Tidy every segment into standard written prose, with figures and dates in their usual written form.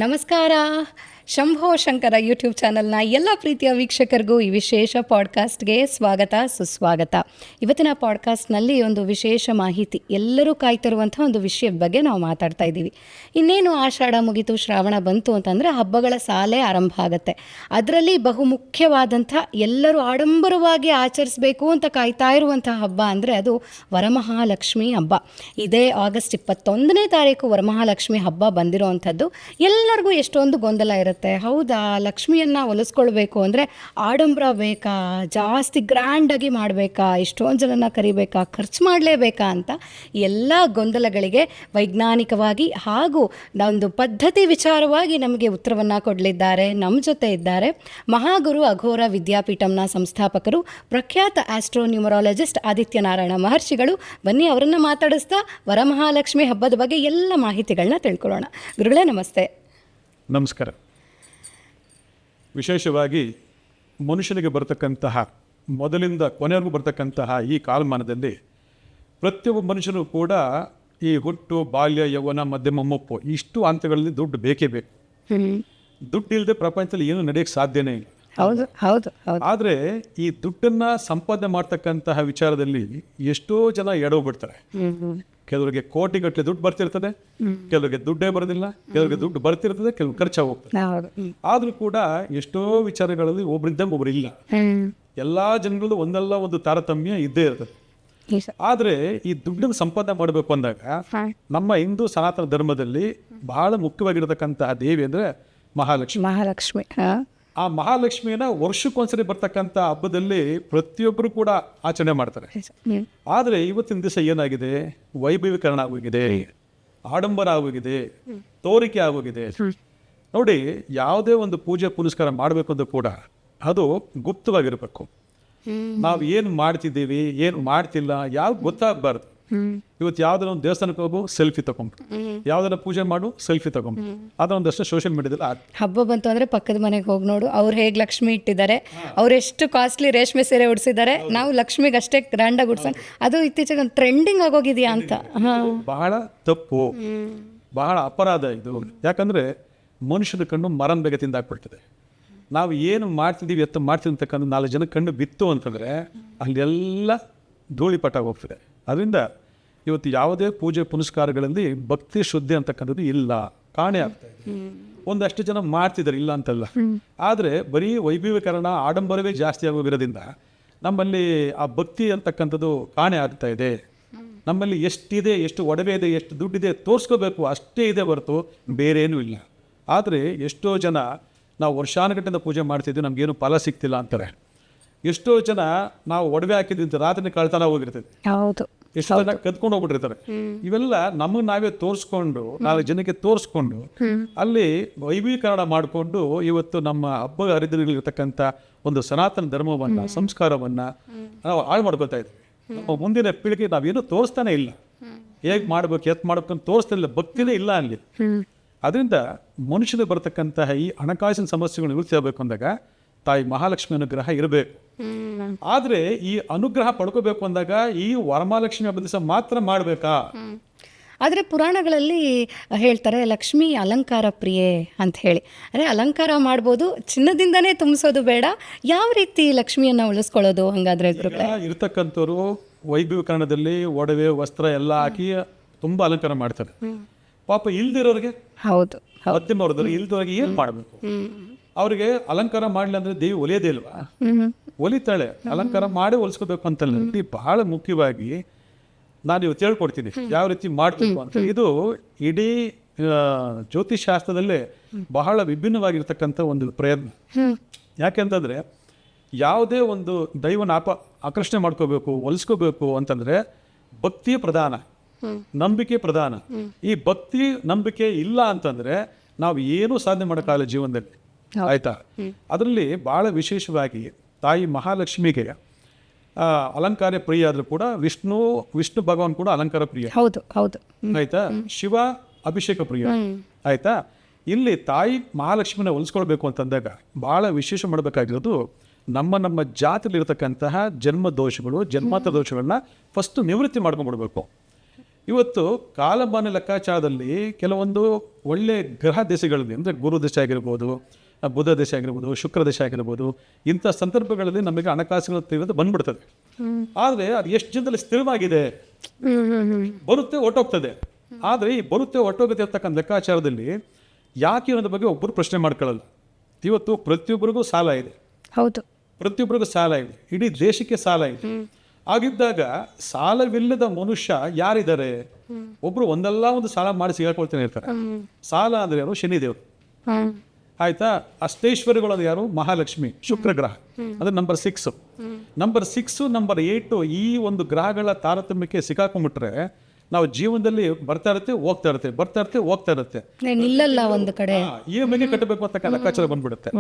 ನಮಸ್ಕಾರ. ಶಂಭೋ ಶಂಕರ ಯೂಟ್ಯೂಬ್ ಚಾನಲ್ನ ಎಲ್ಲ ಪ್ರೀತಿಯ ವೀಕ್ಷಕರಿಗೂ ಈ ವಿಶೇಷ ಪಾಡ್ಕಾಸ್ಟ್ಗೆ ಸ್ವಾಗತ ಸುಸ್ವಾಗತ. ಇವತ್ತಿನ ಪಾಡ್ಕಾಸ್ಟ್ನಲ್ಲಿ ಒಂದು ವಿಶೇಷ ಮಾಹಿತಿ, ಎಲ್ಲರೂ ಕಾಯ್ತಿರುವಂಥ ಒಂದು ವಿಷಯದ ಬಗ್ಗೆ ನಾವು ಮಾತಾಡ್ತಾ ಇದ್ದೀವಿ. ಇನ್ನೇನು ಆಷಾಢ ಮುಗಿತು, ಶ್ರಾವಣ ಬಂತು ಅಂತಂದರೆ ಹಬ್ಬಗಳ ಸಾಲೆ ಆರಂಭ ಆಗುತ್ತೆ. ಅದರಲ್ಲಿ ಬಹುಮುಖ್ಯವಾದಂಥ ಎಲ್ಲರೂ ಆಡಂಬರವಾಗಿ ಆಚರಿಸಬೇಕು ಅಂತ ಕಾಯ್ತಾ ಇರುವಂಥ ಹಬ್ಬ ಅಂದರೆ ಅದು ವರಮಹಾಲಕ್ಷ್ಮಿ ಹಬ್ಬ. ಇದೇ ಆಗಸ್ಟ್ 21ನೇ ತಾರೀಕು ವರಮಹಾಲಕ್ಷ್ಮಿ ಹಬ್ಬ ಬಂದಿರೋವಂಥದ್ದು. ಎಲ್ಲರಿಗೂ ಎಷ್ಟೊಂದು ಗೊಂದಲ ಇರುತ್ತೆ. ಹೌದಾ, ಲಕ್ಷ್ಮಿಯನ್ನು ಒಲಿಸ್ಕೊಳ್ಬೇಕು ಅಂದರೆ ಆಡಂಬರ ಬೇಕಾ, ಜಾಸ್ತಿ ಗ್ರ್ಯಾಂಡಾಗಿ ಮಾಡಬೇಕಾ, ಎಷ್ಟೊಂದು ಜನನ ಕರಿಬೇಕಾ, ಖರ್ಚು ಮಾಡಲೇಬೇಕಾ ಅಂತ ಎಲ್ಲ ಗೊಂದಲಗಳಿಗೆ ವೈಜ್ಞಾನಿಕವಾಗಿ ಹಾಗೂ ಒಂದು ಪದ್ಧತಿ ವಿಚಾರವಾಗಿ ನಮಗೆ ಉತ್ತರವನ್ನು ಕೊಡಲಿದ್ದಾರೆ. ನಮ್ಮ ಜೊತೆ ಇದ್ದಾರೆ ಮಹಾಗುರು ಅಘೋರ ವಿದ್ಯಾಪೀಠಂನ ಸಂಸ್ಥಾಪಕರು, ಪ್ರಖ್ಯಾತ ಆಸ್ಟ್ರೋನ್ಯೂಮರಾಲಜಿಸ್ಟ್ ಆದಿತ್ಯನಾರಾಯಣ ಮಹರ್ಷಿಗಳು. ಬನ್ನಿ ಅವರನ್ನು ಮಾತಾಡಿಸ್ತಾ ವರಮಹಾಲಕ್ಷ್ಮಿ ಹಬ್ಬದ ಬಗ್ಗೆ ಎಲ್ಲ ಮಾಹಿತಿಗಳನ್ನ ತಿಳ್ಕೊಳ್ಳೋಣ. ಗುರುಗಳೇ ನಮಸ್ತೆ. ನಮಸ್ಕಾರ. ವಿಶೇಷವಾಗಿ ಮನುಷ್ಯನಿಗೆ ಬರತಕ್ಕಂತಹ ಮೊದಲಿಂದ ಕೊನೆಯವರೆಗೂ ಬರ್ತಕ್ಕಂತಹ ಈ ಕಾಲಮಾನದಲ್ಲಿ ಪ್ರತಿಯೊಬ್ಬ ಮನುಷ್ಯನು ಕೂಡ ಈ ಹುಟ್ಟು, ಬಾಲ್ಯ, ಯೌವನ, ಮಧ್ಯಮ, ಮುಪ್ಪು ಇಷ್ಟು ಹಂತಗಳಲ್ಲಿ ದುಡ್ಡು ಬೇಕೇ ಬೇಕು. ದುಡ್ಡು ಇಲ್ಲದೆ ಪ್ರಪಂಚದಲ್ಲಿ ಏನು ನಡೆಯೋಕ್ಕೆ ಸಾಧ್ಯನೇ ಇಲ್ಲ. ಹೌದು ಹೌದು ಹೌದು. ಆದರೆ ಈ ದುಡ್ಡನ್ನು ಸಂಪಾದನೆ ಮಾಡ್ತಕ್ಕಂತಹ ವಿಚಾರದಲ್ಲಿ ಎಷ್ಟೋ ಜನ ಎಡೋಗ್ಬಿಡ್ತಾರೆ. ಕೆಲವರಿಗೆ ಕೋಟಿಗಟ್ಟಲೆ ದುಡ್ಡು ಬರ್ತಿರ್ತದೆ, ಕೆಲವರಿಗೆ ದುಡ್ಡೇ ಬರೋದಿಲ್ಲ, ಕೆಲವರಿಗೆ ದುಡ್ಡು ಬರ್ತಿರ್ತದೆ, ಕೆಲವು ಖರ್ಚಾಗಿ ಹೋಗ್ತದೆ. ಆದರೂ ಕೂಡ ಎಷ್ಟೋ ವಿಚಾರಗಳಲ್ಲಿ ಒಬ್ರಿದ್ದಂಗೆ ಒಬ್ರು ಇಲ್ಲ. ಎಲ್ಲಾ ಜನಗಳದ್ದು ಒಂದಲ್ಲ ಒಂದು ತಾರತಮ್ಯ ಇದ್ದೇ ಇರ್ತದೆ. ಆದರೆ ಈ ದುಡ್ಡನ್ನು ಸಂಪಾದನೆ ಮಾಡಬೇಕು ಅಂದಾಗ ನಮ್ಮ ಹಿಂದೂ ಸನಾತನ ಧರ್ಮದಲ್ಲಿ ಬಹಳ ಮುಖ್ಯವಾಗಿರತಕ್ಕಂತಹ ದೇವಿ ಅಂದರೆ ಮಹಾಲಕ್ಷ್ಮಿ. ಆ ಮಹಾಲಕ್ಷ್ಮಿಯನ್ನ ವರ್ಷಕ್ಕೊಂದ್ಸರಿ ಬರ್ತಕ್ಕಂಥ ಹಬ್ಬದಲ್ಲಿ ಪ್ರತಿಯೊಬ್ಬರು ಕೂಡ ಆಚರಣೆ ಮಾಡ್ತಾರೆ. ಆದರೆ ಇವತ್ತಿನ ದಿವಸ ಏನಾಗಿದೆ, ವೈಭವೀಕರಣ ಆಗೋಗಿದೆ, ಆಡಂಬರ ಆಗೋಗಿದೆ, ತೋರಿಕೆ ಆಗೋಗಿದೆ. ನೋಡಿ, ಯಾವುದೇ ಒಂದು ಪೂಜೆ ಪುನಸ್ಕಾರ ಮಾಡಬೇಕು ಅಂತ ಕೂಡ ಅದು ಗುಪ್ತವಾಗಿರಬೇಕು. ನಾವು ಏನು ಮಾಡ್ತಿದ್ದೀವಿ, ಏನು ಮಾಡ್ತಿಲ್ಲ, ಯಾವ್ದು ಗೊತ್ತಾಗಬಾರ್ದು. ಇವತ್ತು ಯಾವ್ದಾರ ಒಂದು ದೇವಸ್ಥಾನಕ್ಕೆ ಹೋಗು, ಸೆಲ್ಫಿ ತಗೊಂಡು, ಯಾವ್ದಾರ ಪೂಜೆ ಮಾಡು, ಸೆಲ್ಫಿ ತಗೊಂಡು, ಅದೊಂದಷ್ಟು ಸೋಷಿಯಲ್ ಮೀಡಿಯಾದಲ್ಲಿ ಹಬ್ಬ ಬಂತು ಅಂದ್ರೆ ಪಕ್ಕದ ಮನೆಗೆ ಹೋಗಿ ನೋಡು, ಅವ್ರು ಹೇಗೆ ಲಕ್ಷ್ಮಿ ಇಟ್ಟಿದ್ದಾರೆ, ಅವ್ರು ಎಷ್ಟು ಕಾಸ್ಟ್ಲಿ ರೇಷ್ಮೆ ಸೀರೆ ಉಡಿಸಿದ್ದಾರೆ, ನಾವು ಲಕ್ಷ್ಮಿಗೆ ಅಷ್ಟೇ ಗ್ರ್ಯಾಂಡಾಗಿ ಉಡ್ಸ. ಅದು ಇತ್ತೀಚೆಗೆ ಒಂದು ಟ್ರೆಂಡಿಂಗ್ ಆಗೋಗಿದೆಯಾ ಅಂತ. ಬಹಳ ತಪ್ಪು, ಬಹಳ ಅಪರಾಧ ಇದು. ಯಾಕಂದ್ರೆ ಮನುಷ್ಯನ ಕಣ್ಣು ಮರನ್ ಬೇಗ ತಿಂದಾಕ್ಬಿಡ್ತದೆ. ನಾವು ಏನು ಮಾಡ್ತಿದ್ದೀವಿ, ಎತ್ತ ಮಾಡ್ತೀವಿ ಅಂತಕ್ಕಂಥ 4 ಜನ ಕಣ್ಣು ಬಿತ್ತು ಅಂತಂದ್ರೆ ಅಲ್ಲೆಲ್ಲ ಧೂಳಿಪಟ್ಟಾಗಿ ಹೋಗ್ತದೆ. ಅದರಿಂದ ಇವತ್ತು ಯಾವುದೇ ಪೂಜೆ ಪುನಸ್ಕಾರಗಳಲ್ಲಿ ಭಕ್ತಿ ಶ್ರದ್ಧೆ ಅಂತಕ್ಕಂಥದ್ದು ಇಲ್ಲ, ಕಾಣೆ ಆಗ್ತಾ ಇದೆ. ಒಂದಷ್ಟು ಜನ ಮಾಡ್ತಿದ್ದಾರೆ, ಇಲ್ಲ ಅಂತಲ್ಲ. ಆದರೆ ಬರೀ ವೈಭವೀಕರಣ, ಆಡಂಬರವೇ ಜಾಸ್ತಿ ಆಗೋಗಿರೋದ್ರಿಂದ ನಮ್ಮಲ್ಲಿ ಆ ಭಕ್ತಿ ಅಂತಕ್ಕಂಥದ್ದು ಕಾಣೆ ಆಗ್ತಾ ಇದೆ. ನಮ್ಮಲ್ಲಿ ಎಷ್ಟಿದೆ, ಎಷ್ಟು ಒಡವೆ ಇದೆ, ಎಷ್ಟು ದುಡ್ಡಿದೆ ತೋರಿಸ್ಕೋಬೇಕು, ಅಷ್ಟೇ ಇದೆ ಹೊರತು ಬೇರೇನೂ ಇಲ್ಲ. ಆದರೆ ಎಷ್ಟೋ ಜನ ನಾವು ವರ್ಷಾನುಗಟ್ಟೆಯಿಂದ ಪೂಜೆ ಮಾಡ್ತಿದ್ವಿ, ನಮಗೇನು ಫಲ ಸಿಗ್ತಿಲ್ಲ ಅಂತಾರೆ. ಎಷ್ಟೋ ಜನ ನಾವು ಒಡವೆ ಹಾಕಿದ್ವಿ ರಾತ್ರಿ ಕಳ್ತನ ಹೋಗಿರ್ತದೆ, ಎಷ್ಟೋ ಜನ ಕದ್ಕೊಂಡು ಹೋಗ್ಬಿಟ್ಟಿರ್ತಾರೆ. ಇವೆಲ್ಲ ನಮಗೆ ನಾವೇ ತೋರಿಸ್ಕೊಂಡು 4 ಜನಕ್ಕೆ ತೋರಿಸ್ಕೊಂಡು ಅಲ್ಲಿ ವೈಭವೀಕರಣ ಮಾಡಿಕೊಂಡು ಇವತ್ತು ನಮ್ಮ ಹಬ್ಬ ಹರಿದಿನಗಳಿರ್ತಕ್ಕಂಥ ಒಂದು ಸನಾತನ ಧರ್ಮವನ್ನ, ಸಂಸ್ಕಾರವನ್ನ ನಾವು ಹಾಳು ಮಾಡ್ಕೊತಾ ಇದ್ವಿ. ನಮ್ಮ ಮುಂದಿನ ಪೀಳಿಗೆ ನಾವೇನು ತೋರಿಸ್ತಾನೆ ಇಲ್ಲ, ಹೇಗೆ ಮಾಡ್ಬೇಕು, ಎತ್ ಮಾಡ್ಬೇಕು ಅಂತ ತೋರಿಸ್ತಿಲ್ಲ, ಭಕ್ತಿನೇ ಇಲ್ಲ ಅಲ್ಲಿ. ಅದರಿಂದ ಮನುಷ್ಯನಿಗೆ ಬರತಕ್ಕಂತಹ ಈ ಹಣಕಾಸಿನ ಸಮಸ್ಯೆಗಳು ನಿವೃತ್ತಿ ಆಗಬೇಕು ಅಂದಾಗ ತಾಯಿ ಮಹಾಲಕ್ಷ್ಮಿ ಅನುಗ್ರಹ ಇರಬೇಕು. ಆದರೆ ಈ ಅನುಗ್ರಹ ಪಡ್ಕೋಬೇಕು ಅಂದಾಗ ಈ ವರಮಹಾಲಕ್ಷ್ಮಿ ಹಬ್ಬದ ದಿವಸ ಮಾತ್ರ ಮಾಡಬೇಕಾ? ಆದರೆ ಪುರಾಣಗಳಲ್ಲಿ ಹೇಳ್ತಾರೆ ಲಕ್ಷ್ಮಿ ಅಲಂಕಾರ ಪ್ರಿಯೆ ಅಂತ ಹೇಳಿ. ಅಂದರೆ ಅಲಂಕಾರ ಮಾಡ್ಬೋದು, ಚಿನ್ನದಿಂದನೇ ತುಂಬಿಸೋದು ಬೇಡ. ಯಾವ ರೀತಿ ಲಕ್ಷ್ಮಿಯನ್ನು ಉಳಿಸ್ಕೊಳ್ಳೋದು ಹಂಗಾದ್ರೆ? ಇರ್ತಕ್ಕಂಥವ್ರು ವೈಭವೀಕರಣದಲ್ಲಿ ಒಡವೆ, ವಸ್ತ್ರ ಎಲ್ಲ ಹಾಕಿ ತುಂಬ ಅಲಂಕಾರ ಮಾಡ್ತಾರೆ. ಪಾಪ ಇಲ್ದಿರೋರಿಗೆ, ಹೌದು ಮಧ್ಯಮವ್ರದವ್ರಿಗೆ, ಇಲ್ದವ್ರಿಗೆ ಏನು ಮಾಡಬೇಕು? ಅವ್ರಿಗೆ ಅಲಂಕಾರ ಮಾಡಲಿ ಅಂದ್ರೆ ದೇವಿ ಒಲಿಯೋದೇ ಇಲ್ವಾ? ಒಲಿತಾಳೆ. ಅಲಂಕಾರ ಮಾಡಿ ಹೊಲಿಸ್ಕೋಬೇಕು ಅಂತಲ್ಲ. ಬಹಳ ಮುಖ್ಯವಾಗಿ ನಾನು ಇವತ್ತು ಹೇಳ್ಕೊಡ್ತೀನಿ ಯಾವ ರೀತಿ ಮಾಡಬೇಕು ಅಂತ. ಇದು ಇಡೀ ಜ್ಯೋತಿಷ್ ಶಾಸ್ತ್ರದಲ್ಲೇ ಬಹಳ ವಿಭಿನ್ನವಾಗಿರ್ತಕ್ಕಂಥ ಒಂದು ಪ್ರಯತ್ನ. ಯಾಕೆಂತಂದ್ರೆ ಯಾವುದೇ ಒಂದು ದೈವನ ಆಕರ್ಷಣೆ ಮಾಡ್ಕೋಬೇಕು, ಹೊಲಿಸ್ಕೋಬೇಕು ಅಂತಂದ್ರೆ ಭಕ್ತಿ ಪ್ರಧಾನ, ನಂಬಿಕೆ ಪ್ರಧಾನ. ಈ ಭಕ್ತಿ ನಂಬಿಕೆ ಇಲ್ಲ ಅಂತಂದ್ರೆ ನಾವು ಏನೂ ಸಾಧನೆ ಮಾಡೋಕ್ಕಾಗಲ್ಲ ಜೀವನದಲ್ಲಿ, ಆಯ್ತಾ? ಅದರಲ್ಲಿ ಬಹಳ ವಿಶೇಷವಾಗಿ ತಾಯಿ ಮಹಾಲಕ್ಷ್ಮಿಗೆ ಅಲಂಕಾರ ಪ್ರಿಯ ಆದ್ರೂ ಕೂಡ ವಿಷ್ಣು ಭಗವಾನ್ ಕೂಡ ಅಲಂಕಾರ ಪ್ರಿಯ, ಆಯ್ತಾ? ಶಿವ ಅಭಿಷೇಕ ಪ್ರಿಯ, ಆಯ್ತಾ? ಇಲ್ಲಿ ತಾಯಿ ಮಹಾಲಕ್ಷ್ಮಿನ ಹೊಲಿಸ್ಕೊಳ್ಬೇಕು ಅಂತಂದಾಗ ಬಹಳ ವಿಶೇಷ ಮಾಡಬೇಕಾಗಿರೋದು ನಮ್ಮ ಜಾತಿಯಲ್ಲಿರ್ತಕ್ಕಂತಹ ಜನ್ಮ ದೋಷಗಳು, ಜನ್ಮಾಂತರ ದೋಷಗಳನ್ನ ಫಸ್ಟ್ ನಿವೃತ್ತಿ ಮಾಡ್ಕೊಂಡ್ಬಿಡ್ಬೇಕು. ಇವತ್ತು ಕಾಲಮಾನ ಲೆಕ್ಕಾಚಾರದಲ್ಲಿ ಕೆಲವೊಂದು ಒಳ್ಳೆ ಗ್ರಹ ದಶೆಗಳಲ್ಲಿ ಅಂದರೆ ಗುರು ದಶೆ ಆಗಿರ್ಬೋದು, ಬುಧ ದಶೆ ಆಗಿರ್ಬೋದು, ಶುಕ್ರ ದಶೆ ಆಗಿರ್ಬೋದು, ಇಂಥ ಸಂದರ್ಭಗಳಲ್ಲಿ ನಮಗೆ ಹಣಕಾಸಿನ ತೀವ್ರತೆ ಬಂದ್ಬಿಡ್ತದೆ. ಆದರೆ ಅದು ಎಷ್ಟು ಜನದಲ್ಲಿ ಸ್ಥಿರವಾಗಿದೆ, ಬರುತ್ತೆ ಹೊಟ್ಟೋಗ್ತದೆ. ಆದರೆ ಈ ಬರುತ್ತೆ ಹೊಟ್ಟೋಗುತ್ತೆ ಅಂತಕ್ಕಂಥ ಲೆಕ್ಕಾಚಾರದಲ್ಲಿ ಯಾಕೆ ಅನ್ನೋದ್ರ ಬಗ್ಗೆ ಒಬ್ಬರು ಪ್ರಶ್ನೆ ಮಾಡ್ಕೊಳ್ಳಲ್ಲ. ಇವತ್ತು ಪ್ರತಿಯೊಬ್ಬರಿಗೂ ಸಾಲ ಇದೆ, ಹೌದು, ಪ್ರತಿಯೊಬ್ಬರಿಗೂ ಸಾಲ ಇದೆ, ಇಡೀ ದೇಶಕ್ಕೆ ಸಾಲ ಇದೆ. ಆಗಿದ್ದಾಗ ಸಾಲವಿಲ್ಲದ ಮನುಷ್ಯ ಯಾರಿದ್ದಾರೆ? ಒಬ್ರು ಒಂದಲ್ಲ ಒಂದು ಸಾಲ ಮಾಡಿ ಸಿಗಾಕೊಳ್ತಾನೆ ಇರ್ತಾರೆ. ಸಾಲ ಅಂದ್ರೆ ಯಾರು? ಶನಿದೇವರು. ಆಯ್ತಾ? ಅಷ್ಟೈಶ್ವರ್ಯಗಳು ಅದು ಯಾರು? ಮಹಾಲಕ್ಷ್ಮಿ, ಶುಕ್ರ ಗ್ರಹ. ಅಂದ್ರೆ ನಂಬರ್ 6. ನಂಬರ್ 6, ನಂಬರ್ 8 ಈ ಒಂದು ಗ್ರಹಗಳ ತಾರತಮ್ಯಕ್ಕೆ ಸಿಕ್ಕಾಕೊಂಡ್ಬಿಟ್ರೆ ನಾವು ಜೀವನದಲ್ಲಿ ಬರ್ತಾ ಇರುತ್ತೆ, ಹೋಗ್ತಾ ಇರುತ್ತೆ, ಬರ್ತಾ ಇರುತ್ತೆ, ಹೋಗ್ತಾ ಇರುತ್ತೆ, ನಿಲ್ಲಲ್ಲ ಒಂದು ಕಡೆ. EMI ಕಟ್ಟಬೇಕು ಅಂತ ಲೆಕ್ಕಾಚಾರ ಬಂದ್ಬಿಡುತ್ತೆ.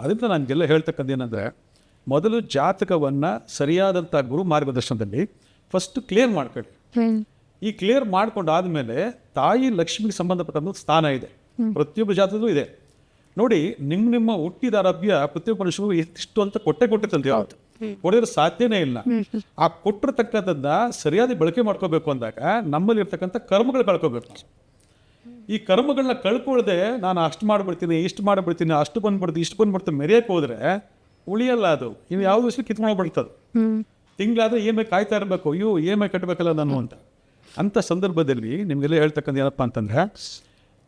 ಅದರಿಂದ ನಾನು ಹೇಳ್ತಕ್ಕಂಥ ಏನಂದ್ರೆ, ಮೊದಲು ಜಾತಕವನ್ನ ಸರಿಯಾದಂಥ ಗುರು ಮಾರ್ಗದರ್ಶನದಲ್ಲಿ ಫಸ್ಟ್ ಕ್ಲಿಯರ್ ಮಾಡ್ಕೊಳ್ಳಿ. ಈ ಕ್ಲಿಯರ್ ಮಾಡ್ಕೊಂಡಾದ್ಮೇಲೆ ತಾಯಿ ಲಕ್ಷ್ಮಿಗೆ ಸಂಬಂಧಪಟ್ಟಂತ ಸ್ಥಾನ ಇದೆ, ಪ್ರತಿಯೊಬ್ಬ ಜಾತಕದಲ್ಲೂ ಇದೆ. ನೋಡಿ, ನಿಮ್ಮ ಹುಟ್ಟಿದ ಆರೋಗ್ಯ ಪ್ರತಿಯೊಬ್ಬ ಮನುಷ್ಯರು ಇಷ್ಟು ಅಂತ ಕೊಟ್ಟಿರ್ತಂತೆ, ಕೊಡಿದ್ರೆ ಸಾಧ್ಯನೇ ಇಲ್ಲ. ಆ ಕೊಟ್ಟಿರ್ತಕ್ಕಂಥದ್ದನ್ನ ಸರಿಯಾದ ಬಳಕೆ ಮಾಡ್ಕೋಬೇಕು ಅಂದಾಗ ನಮ್ಮಲ್ಲಿ ಇರ್ತಕ್ಕಂಥ ಕರ್ಮಗಳು ಕಳ್ಕೋಬೇಕು. ಈ ಕರ್ಮಗಳನ್ನ ಕಳ್ಕೊಳ್ಳದೆ ನಾನು ಅಷ್ಟು ಮಾಡ್ಬಿಡ್ತೀನಿ, ಇಷ್ಟು ಮಾಡ್ಬಿಡ್ತೀನಿ, ಅಷ್ಟು ಬಂದ್ಬಿಡ್ತೀನಿ, ಇಷ್ಟು ಬಂದ್ಬಿಡ್ತೀನಿ ಮೆರೆಯಕ್ಕೆ ಹೋದ್ರೆ ಉಳಿಯಲ್ಲ. ಅದು ಇನ್ನು ಯಾವ್ದು ವಿಷಯ ಕಿತ್ಕೊಂಡ್ಬಿಡ್ತದೆ. ತಿಂಗಳಾದ್ರೆ EMI ಕಾಯ್ತಾ ಇರಬೇಕು, EMI ಕಟ್ಟಬೇಕಲ್ಲ ನಾನು ಅಂತ ಸಂದರ್ಭದಲ್ಲಿ ನಿಮಗೆಲ್ಲ ಹೇಳ್ತಕ್ಕಂಥ ಏನಪ್ಪ ಅಂತಂದ್ರೆ,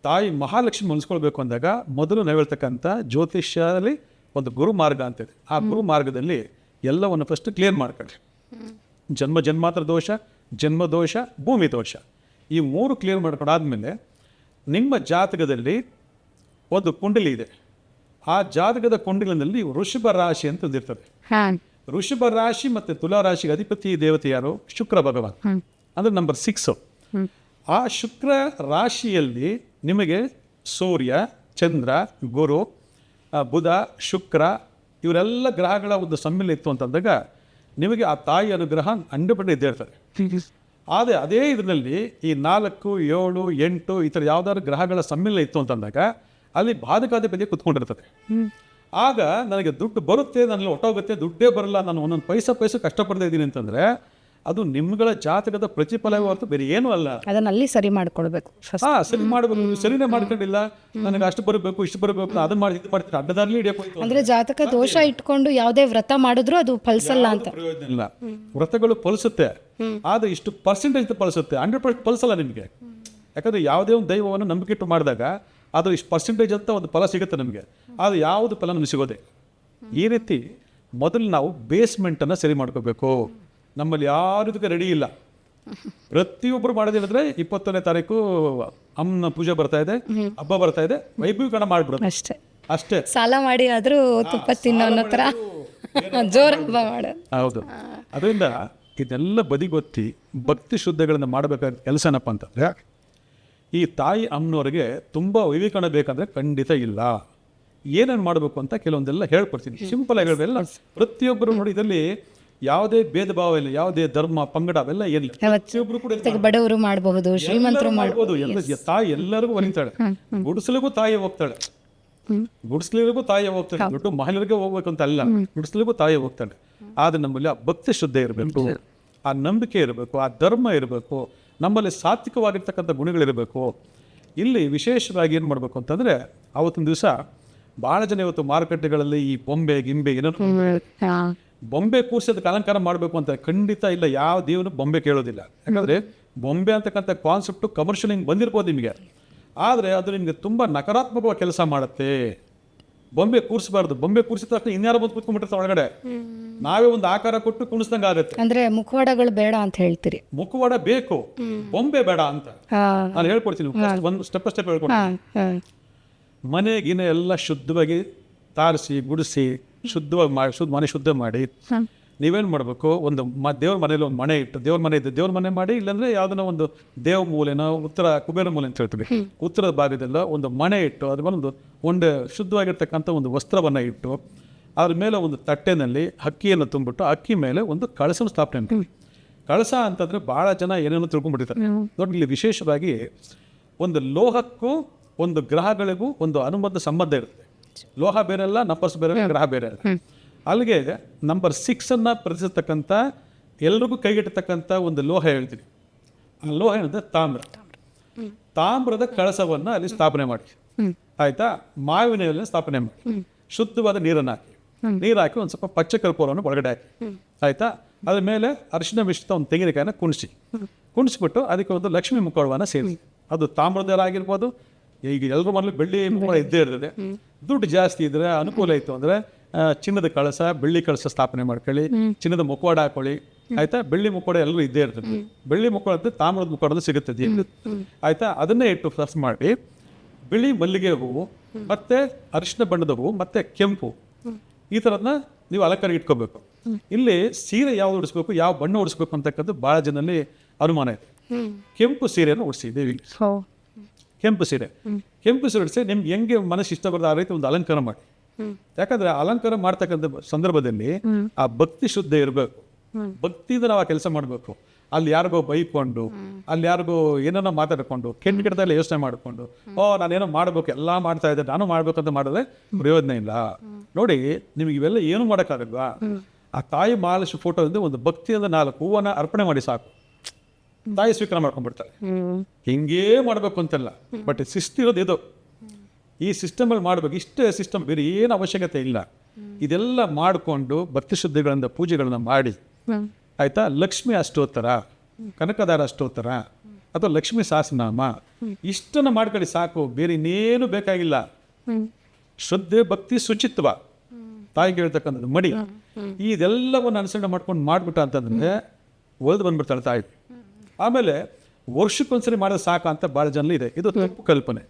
ತಾಯಿ ಮಹಾಲಕ್ಷ್ಮಿ ಮನಸ್ಕೊಳ್ಬೇಕು ಅಂದಾಗ ಮೊದಲು ನಾವು ಹೇಳ್ತಕ್ಕಂಥ ಜ್ಯೋತಿಷ್ಯದಲ್ಲಿ ಒಂದು ಗುರು ಮಾರ್ಗ ಅಂತಿದೆ. ಆ ಗುರು ಮಾರ್ಗದಲ್ಲಿ ಎಲ್ಲವನ್ನು ಫಸ್ಟ್ ಕ್ಲಿಯರ್ ಮಾಡ್ಕೊಳ್ಳಿ. ಜನ್ಮಾಂತರ ದೋಷ, ಜನ್ಮ ದೋಷ, ಭೂಮಿ ದೋಷ, ಈ 3 ಕ್ಲಿಯರ್ ಮಾಡ್ಕೊಂಡಾದ್ಮೇಲೆ ನಿಮ್ಮ ಜಾತಕದಲ್ಲಿ ಒಂದು ಕುಂಡಲಿ ಇದೆ. ಆ ಜಾತಕದ ಕುಂಡಲಿನಲ್ಲಿ ವೃಷಭ ರಾಶಿ ಅಂತ ಹೊಂದಿರ್ತದೆ. ವೃಷಭ ರಾಶಿ ಮತ್ತು ತುಲಾ ರಾಶಿಗೆ ಅಧಿಪತಿ ದೇವತೆ ಯಾರು? ಶುಕ್ರ ಭಗವಾನ್. ಅಂದ್ರೆ ನಂಬರ್ 6. ಆ ಶುಕ್ರ ರಾಶಿಯಲ್ಲಿ ನಿಮಗೆ ಸೂರ್ಯ, ಚಂದ್ರ, ಗುರು, ಬುಧ, ಶುಕ್ರ ಇವರೆಲ್ಲ ಗ್ರಹಗಳ ಒಂದು ಸಮ್ಮಿಲನ ಇತ್ತು ಅಂತಂದಾಗ ನಿಮಗೆ ಆ ತಾಯಿ ಅನುಗ್ರಹ 100% ಇದ್ದೇ ಇರ್ತದೆ. ಆದರೆ ಅದೇ ಇದರಲ್ಲಿ ಈ 4, 7, 8 ಈ ಥರ ಯಾವ್ದಾದ್ರು ಗ್ರಹಗಳ ಸಮ್ಮಿಲನ ಇತ್ತು ಅಂತಂದಾಗ ಅಲ್ಲಿ ಬಾಧಕಾಧಿಪತಿ ಕುತ್ಕೊಂಡಿರ್ತದೆ. ಆಗ ನನಗೆ ದುಡ್ಡು ಬರುತ್ತೆ, ನನಗೆ ಹೊಟ್ಟೋಗುತ್ತೆ, ದುಡ್ಡೇ ಬರಲ್ಲ, ನಾನು ಒಂದೊಂದು ಪೈಸೆ ಕಷ್ಟಪಡ್ತಾ ಇದ್ದೀನಿ ಅಂತಂದ್ರೆ ಅದು ನಿಮ್ಗಳ ಜಾತಕದ ಪ್ರತಿಫಲವೇ ಹೊರತು ಬೇರೆ ಏನೂ ಅಲ್ಲ. ಅದನ್ನ ಅಲ್ಲಿ ಸರಿ ಮಾಡ್ಕೊಳ್ಬೇಕು. ಸರಿ ಮಾಡಬೇಕು. ಸರಿನೇ ಮಾಡ್ಕೊಂಡಿಲ್ಲ, ನನಗೆ ಅಷ್ಟು ಬರಬೇಕು, ಇಷ್ಟು ಬರಬೇಕು, ಅದನ್ನ ಮಾಡಿ ಇದು ಮಾಡ್ತೀನಿ, ಅಡ್ಡದಾರ್ಲಿ ಹಿಡಿಯೋಕೆ ಅಂದ್ರೆ ಜಾತಕ ದೋಷ ಇಟ್ಕೊಂಡು ಯಾವುದೇ ವ್ರತ ಮಾಡಿದ್ರು ಅದು ಫಲಿಸಲ್ಲ ಅಂತ. ಪ್ರಯೋಜನ ಇಲ್ಲ. ವ್ರತಗಳು ಫಲಿಸುತ್ತೆ, ಆದ್ರೆ ಇಷ್ಟು ಪರ್ಸೆಂಟೇಜ್ ಫಲಿಸುತ್ತೆ, 100% ಫಲಿಸಲ್ಲ ನಿಮಗೆ. ಯಾಕಂದ್ರೆ ಯಾವುದೇ ಒಂದು ದೈವವನ್ನು ನಂಬಿಕೆ ಇಟ್ಟು ಮಾಡಿದಾಗ ಅದು ಇಷ್ಟು ಪರ್ಸೆಂಟೇಜ್ ಅಂತ ಒಂದು ಫಲ ಸಿಗುತ್ತೆ ನಮಗೆ, ಅದು ಯಾವುದು ಫಲ ನಮಗೆ ಸಿಗೋದೆ. ಈ ರೀತಿ ಮೊದಲು ನಾವು ಬೇಸ್ಮೆಂಟನ್ನು ಸರಿ ಮಾಡ್ಕೋಬೇಕು. ನಮ್ಮಲ್ಲಿ ಯಾರು ಇದಕ್ಕೆ ರೆಡಿ ಇಲ್ಲ. ಪ್ರತಿಯೊಬ್ಬರು ಮಾಡೋದೇನಿದ್ರೆ 20ನೇ ತಾರೀಕು ಅಮ್ಮನ ಪೂಜೆ ಬರ್ತಾ ಇದೆ, ಹಬ್ಬ ಬರ್ತಾ ಇದೆ, ವೈಭವೀಕರಣ ಮಾಡ್ಬಿಡೋದು ಅಷ್ಟೇ. ಸಾಲ ಮಾಡಿ ಆದ್ರೂ ತುಪ್ಪ ತಿನ್ನೋ ಥರ ಜೋರ ಹಬ್ಬ ಮಾಡೋದು. ಹೌದು. ಅದರಿಂದ ಇದೆಲ್ಲ ಬದಿಗೊತ್ತಿ ಭಕ್ತಿ ಶುದ್ಧಗಳನ್ನು ಮಾಡಬೇಕಾದ ಕೆಲಸ ಏನಪ್ಪ ಅಂತಂದ್ರೆ, ಈ ತಾಯಿ ಅಮ್ಮನವರಿಗೆ ತುಂಬ ವೈಭವೀಕರಣ ಬೇಕಂದ್ರೆ ಖಂಡಿತ ಇಲ್ಲ. ಏನೇನು ಮಾಡಬೇಕು ಅಂತ ಕೆಲವೊಂದೆಲ್ಲ ಹೇಳ್ಕೊಡ್ತೀನಿ. ಸಿಂಪಲ್ ಆಗಿ ಹೇಳೋದೆಲ್ಲ ಪ್ರತಿಯೊಬ್ಬರು ನೋಡಿ, ಇದರಲ್ಲಿ ಯಾವುದೇ ಭೇದ ಭಾವ ಇಲ್ಲ, ಯಾವುದೇ ಧರ್ಮ ಪಂಗಡ ಅವೆಲ್ಲ ಏನಿಲ್ಲ. ಪ್ರತಿಯೊಬ್ಬರು ಕೂಡ ಬಡವರು ಮಾಡಬಹುದು, ಶ್ರೀಮಂತರು ಮಾಡಬಹುದು. ತಾಯಿ ಎಲ್ಲರಿಗೂ ಒಲಿತಾಳೆ. ಗುಡಿಸಲಿಗೂ ತಾಯಿ ಹೋಗ್ತಾಳೆ, ಗುಡಿಸಲಿಗೂ ತಾಯಿ ಹೋಗ್ತಾಳೆ. ದೊಡ್ಡ ಮಹಿಳೆಯರಿಗೆ ಹೋಗ್ಬೇಕು ಅಂತ ಅಲ್ಲ, ಗುಡಿಸಲಿಗೂ ತಾಯಿ ಹೋಗ್ತಾಳೆ. ಆದ್ರೆ ನಮ್ಮಲ್ಲಿ ಆ ಭಕ್ತಿ ಶ್ರದ್ಧೆ ಇರಬೇಕು, ಆ ನಂಬಿಕೆ ಇರಬೇಕು, ಆ ಧರ್ಮ ಇರಬೇಕು, ನಮ್ಮಲ್ಲಿ ಸಾತ್ವಿಕವಾಗಿರ್ತಕ್ಕಂಥ ಗುಣಗಳಿರಬೇಕು. ಇಲ್ಲಿ ವಿಶೇಷವಾಗಿ ಏನು ಮಾಡಬೇಕು ಅಂತಂದರೆ, ಆವತ್ತಿನ ದಿವಸ ಭಾಳ ಜನ ಇವತ್ತು ಮಾರುಕಟ್ಟೆಗಳಲ್ಲಿ ಈ ಬೊಂಬೆ ಗಿಂಬೆ ಏನೋ ಬೊಂಬೆ ಕೂರ್ಸೋದಕ್ಕೆ ಅಲಂಕಾರ ಮಾಡಬೇಕು ಅಂತ ಖಂಡಿತ ಇಲ್ಲ. ಯಾವ ದೇವನು ಬೊಂಬೆ ಕೇಳೋದಿಲ್ಲ. ಯಾಕಂದರೆ ಬೊಂಬೆ ಅಂತಕ್ಕಂಥ ಕಾನ್ಸೆಪ್ಟು ಕಮರ್ಷಿಯಲ್ ಹಿಂಗೆ ಬಂದಿರ್ಬೋದು ನಿಮಗೆ, ಆದರೆ ಅದು ನಿಮಗೆ ತುಂಬ ನಕಾರಾತ್ಮಕವಾಗಿ ಕೆಲಸ ಮಾಡುತ್ತೆ. ಬೊಂಬೆ ಕೂರಿಸಬಾರ್ದು. ಬೊಂಬೆ ಕೂರಿಸಿದ ತಕ್ಷಣ ಇನ್ಯಾರೋ ಬಂದು ಕೂತ್ಕೊಂಡ್ಬಿಟ್ಟಿರ್ತಾರೆ ಒಳಗಡೆ, ನಾವೇ ಒಂದು ಆಕಾರ ಕೊಟ್ಟು ಕುಣಿಸ್ದಂಗೆ ಆಗುತ್ತೆ. ಅಂದ್ರೆ ಮುಖವಾಡಗಳು ಬೇಡ ಅಂತ ಹೇಳ್ತೀರಿ. ಮುಖವಾಡ ಬೇಕು, ಬೊಂಬೆ ಬೇಡ ಅಂತ ನಾನು ಹೇಳ್ಕೊಡ್ತೀನಿ. ಒಂದು ಸ್ಟೆಪ್ ಹೇಳ್ಕೊಡ್ತೀನಿ. ಮನೆ ಗಿನೆ ಎಲ್ಲ ಶುದ್ಧವಾಗಿ ತಾರಿಸಿ ಗುಡಿಸಿ ಶುದ್ಧವಾಗಿ ಮಾಡಿ ಮನೆ ಶುದ್ಧ ಮಾಡಿ ನೀವೇನು ಮಾಡಬೇಕು, ಒಂದು ದೇವ್ರ ಮನೇಲಿ ಒಂದು ಮನೆ ಇಟ್ಟು, ದೇವ್ರ ಮನೆ ಇದ್ದು ದೇವ್ರ ಮನೆ ಮಾಡಿ, ಇಲ್ಲಾಂದ್ರೆ ಯಾವ್ದನ್ನ ಒಂದು ದೇವ ಮೂಲೆನೋ ಉತ್ತರ ಕುಬೇರ ಮೂಲೆ ಅಂತ ಹೇಳ್ತೀವಿ, ಉತ್ತರದ ಭಾಗದಲ್ಲ ಒಂದು ಮನೆ ಇಟ್ಟು ಅದ್ರ ಮೇಲೆ ಒಂದು ಶುದ್ಧವಾಗಿರ್ತಕ್ಕಂಥ ಒಂದು ವಸ್ತ್ರವನ್ನು ಇಟ್ಟು ಅದ್ರ ಮೇಲೆ ಒಂದು ತಟ್ಟೆನಲ್ಲಿ ಅಕ್ಕಿಯನ್ನು ತುಂಬಿಟ್ಟು ಅಕ್ಕಿ ಮೇಲೆ ಒಂದು ಕಳಸನ ಸ್ಥಾಪನೆ ಅಂತ. ಕಳಸ ಅಂತಂದ್ರೆ ಭಾಳ ಜನ ಏನೇನೋ ತಿಳ್ಕೊಂಡ್ಬಿಟ್ಟಿರ್ತಾರೆ. ನೋಡಿ, ಇಲ್ಲಿ ವಿಶೇಷವಾಗಿ ಒಂದು ಲೋಹಕ್ಕೂ ಒಂದು ಗ್ರಹಗಳಿಗೂ ಒಂದು ಅನುಬಂಧ ಸಂಬಂಧ ಇರುತ್ತೆ. ಲೋಹ ಬೇರೆ ಅಲ್ಲ, ನಂಬರ್ಸ್ ಬೇರೆ, ಗ್ರಹ ಬೇರೆ ಅಲ್ಲ. ಅಲ್ಲಿಗೆ ನಂಬರ್ 6 ಪ್ರತಿಸ್ತಕ್ಕಂಥ ಎಲ್ರಿಗೂ ಕೈಗೆಟ್ಟತಕ್ಕಂಥ ಒಂದು ಲೋಹ ಹೇಳ್ತೀನಿ. ಲೋಹ ಏನಂದ್ರೆ ತಾಮ್ರ. ತಾಮ್ರದ ಕಳಸವನ್ನು ಅಲ್ಲಿ ಸ್ಥಾಪನೆ ಮಾಡಿ, ಆಯ್ತಾ, ಮಾವಿನ ಎಲೆಯನ್ನು ಸ್ಥಾಪನೆ ಮಾಡಿ, ಶುದ್ಧವಾದ ನೀರನ್ನು ಹಾಕಿ, ನೀರು ಹಾಕಿ ಒಂದು ಸ್ವಲ್ಪ ಪಚ್ಚ ಕರ್ಪೂರವನ್ನು ಒಳಗಡೆ ಹಾಕಿ, ಆಯ್ತಾ, ಅದ್ರ ಮೇಲೆ ಅರಿಶಿನ ಮಿಶ್ರಿತ ಒಂದು ತೆಂಗಿನಕಾಯಿನ ಕುಣಿಸ್ಬಿಟ್ಟು ಅದಕ್ಕೆ ಒಂದು ಲಕ್ಷ್ಮೀ ಮುಖವಾಡವನ್ನು ಸೇರಿಸಿ. ಅದು ತಾಮ್ರದಾಗಿರ್ಬೋದು, ಈಗ ಎಲ್ಲರೂ ಮನೇಲಿ ಬೆಳ್ಳಿ ಮುಖವಾಡ ಇದ್ದೇ ಇರ್ತದೆ. ದುಡ್ಡು ಜಾಸ್ತಿ ಇದ್ರೆ ಅನುಕೂಲ ಇತ್ತು ಅಂದರೆ ಚಿನ್ನದ ಕಳಸ, ಬೆಳ್ಳಿ ಕಳಸ ಸ್ಥಾಪನೆ ಮಾಡ್ಕೊಳ್ಳಿ, ಚಿನ್ನದ ಮುಖವಾಡ ಹಾಕೊಳ್ಳಿ, ಆಯ್ತಾ. ಬೆಳ್ಳಿ ಮುಖವಾಡ ಎಲ್ಲರೂ ಇದ್ದೇ ಇರ್ತದೆ. ಬೆಳ್ಳಿ ಮುಖವಾಡ ಅಂತ ತಾಮ್ರದ ಮುಖವಾಡ ಸಿಗುತ್ತದೆ, ಆಯ್ತಾ. ಅದನ್ನೇ ಇಟ್ಟು ಫ್ಲಸ್ ಮಾಡಿ ಬಿಳಿ ಮಲ್ಲಿಗೆ ಹೂವು ಮತ್ತೆ ಅರಿಶಿನ ಬಣ್ಣದ ಹೂವು ಮತ್ತೆ ಕೆಂಪು ಈ ಥರದನ್ನ ನೀವು ಅಲಂಕಾರ ಇಟ್ಕೋಬೇಕು. ಇಲ್ಲಿ ಸೀರೆ ಯಾವ್ದು ಉಡಿಸ್ಬೇಕು, ಯಾವ ಬಣ್ಣ ಉಡಿಸ್ಬೇಕು ಅಂತಕ್ಕಂಥ ಭಾಳ ಜನರಲ್ಲಿ ಅನುಮಾನ ಇದೆ. ಕೆಂಪು ಸೀರೆಯನ್ನು ಉಡಿಸಿ ದೇವಿಗೆ, ಕೆಂಪು ಸೀರೆ ಉಡಿಸಿ ನಿಮ್ಗೆ ಹೆಂಗೆ ಮನಸ್ಸು ಇಷ್ಟ ಬರೋದು ಆ ರೀತಿ ಒಂದು ಅಲಂಕಾರ ಮಾಡಿ. ಯಾಕಂದ್ರೆ ಅಲಂಕಾರ ಮಾಡ್ತಕ್ಕಂಥ ಸಂದರ್ಭದಲ್ಲಿ ಆ ಭಕ್ತಿ ಶುದ್ಧ ಇರಬೇಕು. ಭಕ್ತಿಯಿಂದ ನಾವು ಆ ಕೆಲಸ ಮಾಡಬೇಕು. ಅಲ್ಲಿ ಯಾರಿಗೋ ಬೈಕೊಂಡು, ಅಲ್ಲಿ ಯಾರಿಗೋ ಏನೋ ಮಾತಾಡ್ಕೊಂಡು, ಕೆಟ್ಟದಲ್ಲಿ ಯೋಚನೆ ಮಾಡಿಕೊಂಡು, ನಾನೇನೋ ಮಾಡ್ಬೇಕು, ಎಲ್ಲ ಮಾಡ್ತಾ ಇದ್ದೆ ನಾನು ಮಾಡ್ಬೇಕಂತ ಮಾಡಿದ್ರೆ ಪ್ರಯೋಜನ ಇಲ್ಲ. ನೋಡಿ, ನಿಮ್ಗೆ ಇವೆಲ್ಲ ಏನು ಮಾಡೋಕ್ಕಾಗಲ್ವಾ? ಆ ತಾಯಿ ಮಹಾಲಕ್ಷ್ಮಿ ಫೋಟೋದಿಂದ ಒಂದು ಭಕ್ತಿಯಿಂದ 4 ಹೂವನ್ನ ಅರ್ಪಣೆ ಮಾಡಿ ಸಾಕು, ತಾಯಿ ಸ್ವೀಕಾರ ಮಾಡ್ಕೊಂಡ್ಬಿಡ್ತಾರೆ. ಹಿಂಗೇ ಮಾಡ್ಬೇಕು ಅಂತಲ್ಲ, ಬಟ್ ಶಿಸ್ತಿರೋದು ಇದು. ಈ ಸಿಸ್ಟಮಲ್ಲಿ ಮಾಡ್ಬೇಕು, ಇಷ್ಟೇ ಸಿಸ್ಟಮ್, ಬೇರೆ ಏನು ಅವಶ್ಯಕತೆ ಇಲ್ಲ. ಇದೆಲ್ಲ ಮಾಡಿಕೊಂಡು ಭಕ್ತಿ ಶುದ್ಧಿಗಳಿಂದ ಪೂಜೆಗಳನ್ನ ಮಾಡಿ, ಆಯ್ತಾ, ಲಕ್ಷ್ಮಿ ಅಷ್ಟೋತ್ತರ, ಕನಕದಾರ ಅಷ್ಟೋತ್ತರ ಅಥವಾ ಲಕ್ಷ್ಮೀ ಸಹಸ್ರನಾಮ ಇಷ್ಟನ್ನು ಮಾಡ್ಕೊಳ್ಳಿ ಸಾಕು, ಬೇರೆ ಇನ್ನೇನು ಬೇಕಾಗಿಲ್ಲ. ಶ್ರದ್ಧೆ, ಭಕ್ತಿ, ಶುಚಿತ್ವ, ತಾಯಿಗೆ ಹೇಳ್ತಕ್ಕಂಥದ್ದು ಮಡಿ, ಇದೆಲ್ಲವನ್ನು ಅನುಸರಣೆ ಮಾಡ್ಕೊಂಡು ಮಾಡ್ಬಿಟ್ಟ ಅಂತಂದ್ರೆ ಒಲ್ದು ಬಂದ್ಬಿಡ್ತಾಳೆ ತಾಯಿ. ಆಮೇಲೆ ವರ್ಷಕ್ಕೊಂದ್ಸರಿ ಮಾಡೋದು ಸಾಕ ಅಂತ ಭಾಳ ಜನ ಇದೆ. ಇದು ತಪ್ಪು ಕಲ್ಪನೆ.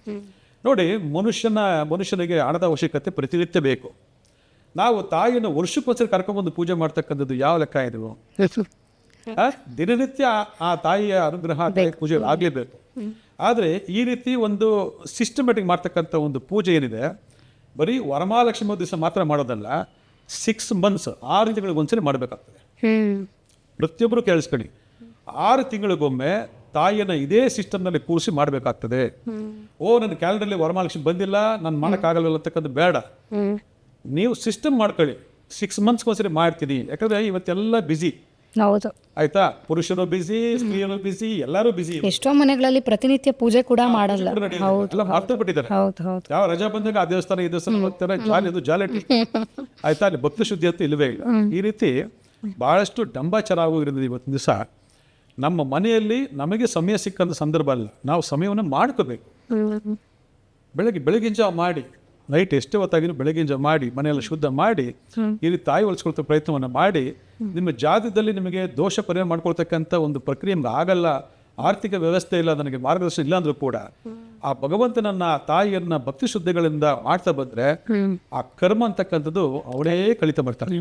ನೋಡಿ, ಮನುಷ್ಯನಿಗೆ ಹಣದ ಅವಶ್ಯಕತೆ ಪ್ರತಿನಿತ್ಯ ಬೇಕು. ನಾವು ತಾಯಿಯನ್ನು ವರ್ಷಕ್ಕೊಂದ್ಸರಿ ಕರ್ಕೊಂಡ್ಬಂದು ಪೂಜೆ ಮಾಡ್ತಕ್ಕಂಥದ್ದು ಯಾವ ಲೆಕ್ಕ ಇದು? ದಿನನಿತ್ಯ ಆ ತಾಯಿಯ ಅನುಗ್ರಹ, ಪೂಜೆ ಆಗಲೇಬೇಕು. ಆದರೆ ಈ ರೀತಿ ಒಂದು ಸಿಸ್ಟಮೆಟಿಕ್ ಮಾಡ್ತಕ್ಕಂಥ ಒಂದು ಪೂಜೆ ಏನಿದೆ, ಬರೀ ವರಮಹಾಲಕ್ಷ್ಮಿ ದಿವಸ ಮಾತ್ರ ಮಾಡೋದಲ್ಲ, 6 months 6 ತಿಂಗಳಿಗೊಂದ್ಸರಿ ಮಾಡಬೇಕಾಗ್ತದೆ. ಪ್ರತಿಯೊಬ್ಬರು ಕೇಳಿಸ್ಕೊಳ್ಳಿ, 6 ತಿಂಗಳಿಗೊಮ್ಮೆ ತಾಯಿಯನ್ನು ಇದೇ ಸಿಸ್ಟಮ್ನಲ್ಲಿ ಕೂರಿಸಿ ಮಾಡಬೇಕಾಗ್ತದೆ. ನನ್ನ ಕ್ಯಾಲೆಂಡರ್ಲಿ ವರಮಹಾಲಕ್ಷ್ಮಿ ಬಂದಿಲ್ಲ, ನಾನು ಮಾಡೋಕ್ಕಾಗಲ್ಲ ಅಂತಕ್ಕಂಥ ಬೇಡ. ನೀವು ಸಿಸ್ಟಮ್ ಮಾಡ್ಕೊಳ್ಳಿ, 6 monthsಗೊಂದ್ಸರಿ ಮಾಡ್ತೀನಿ. ಯಾಕಂದ್ರೆ ಇವತ್ತೆಲ್ಲ ಬಿಸಿ, ಹೌದು, ಆಯ್ತಾ. ಪುರುಷರು ಬಿಸಿ, ಸ್ತ್ರೀಯರು ಬಿಸಿ, ಎಲ್ಲರೂ ಬಿಸಿ. ಎಷ್ಟೋ ಮನೆಗಳಲ್ಲಿ ಪ್ರತಿನಿತ್ಯ ಪೂಜೆ ಕೂಡ ಮಾಡಲ್ಲ. ಎಲ್ಲ ಮಾರ್ಬಿಟ್ಟಿದ್ದಾರೆ. ಯಾವ ರಜಾ ಬಂದಾಗ ಆ ದೇವಸ್ಥಾನ ಈ ದೇವಸ್ಥಾನ ಹೋಗ್ತಾರೆ, ಜಾಲಿಟಿ, ಆಯ್ತಾ. ಅಲ್ಲಿ ಭಕ್ತಿ ಶುದ್ಧಿ ಅಂತ ಇಲ್ಲವೇ ಇಲ್ಲ. ಈ ರೀತಿ ಬಹಳಷ್ಟು ಡಂಬಾಚಾರ ಆಗೋಗಿರೋದು. ಇವತ್ತಿನ ದಿವಸ ನಮ್ಮ ಮನೆಯಲ್ಲಿ ನಮಗೆ ಸಮಯ ಸಿಕ್ಕಂಥ ಸಂದರ್ಭ ಅಲ್ಲ, ನಾವು ಸಮಯವನ್ನು ಮಾಡ್ಕೋಬೇಕು. ಬೆಳಗಿನ ಜಾವ ಮಾಡಿ, ನೈಟ್ ಎಷ್ಟೇ ಹೊತ್ತಾಗಿನೂ ಬೆಳಗಿನ ಜಾವ ಮಾಡಿ, ಮನೆಯೆಲ್ಲ ಶುದ್ಧ ಮಾಡಿ, ಈ ರೀತಿ ತಾಯಿ ಹೊಲಿಸ್ಕೊಳ್ತ ಪ್ರಯತ್ನವನ್ನು ಮಾಡಿ, ನಿಮ್ಮ ಜಾತಕದಲ್ಲಿ ನಿಮಗೆ ದೋಷ ಪರಿಹಾರ ಮಾಡ್ಕೊಳ್ತಕ್ಕಂಥ ಒಂದು ಪ್ರಕ್ರಿಯೆ ನಿಮ್ಗೆ ಆಗಲ್ಲ. ಆರ್ಥಿಕ ವ್ಯವಸ್ಥೆ ಇಲ್ಲ, ನನಗೆ ಮಾರ್ಗದರ್ಶನ ಇಲ್ಲ ಅಂದ್ರೂ ಕೂಡ ಆ ಭಗವಂತನನ್ನ, ತಾಯಿಯನ್ನ ಭಕ್ತಿ ಶುದ್ಧಿಗಳಿಂದ ಮಾಡ್ತಾ ಬಂದ್ರೆ ಆ ಕರ್ಮ ಅಂತಕ್ಕಂಥದ್ದು ಅವಳೇ ಕಲಿತಾ ಬರ್ತಾರೆ.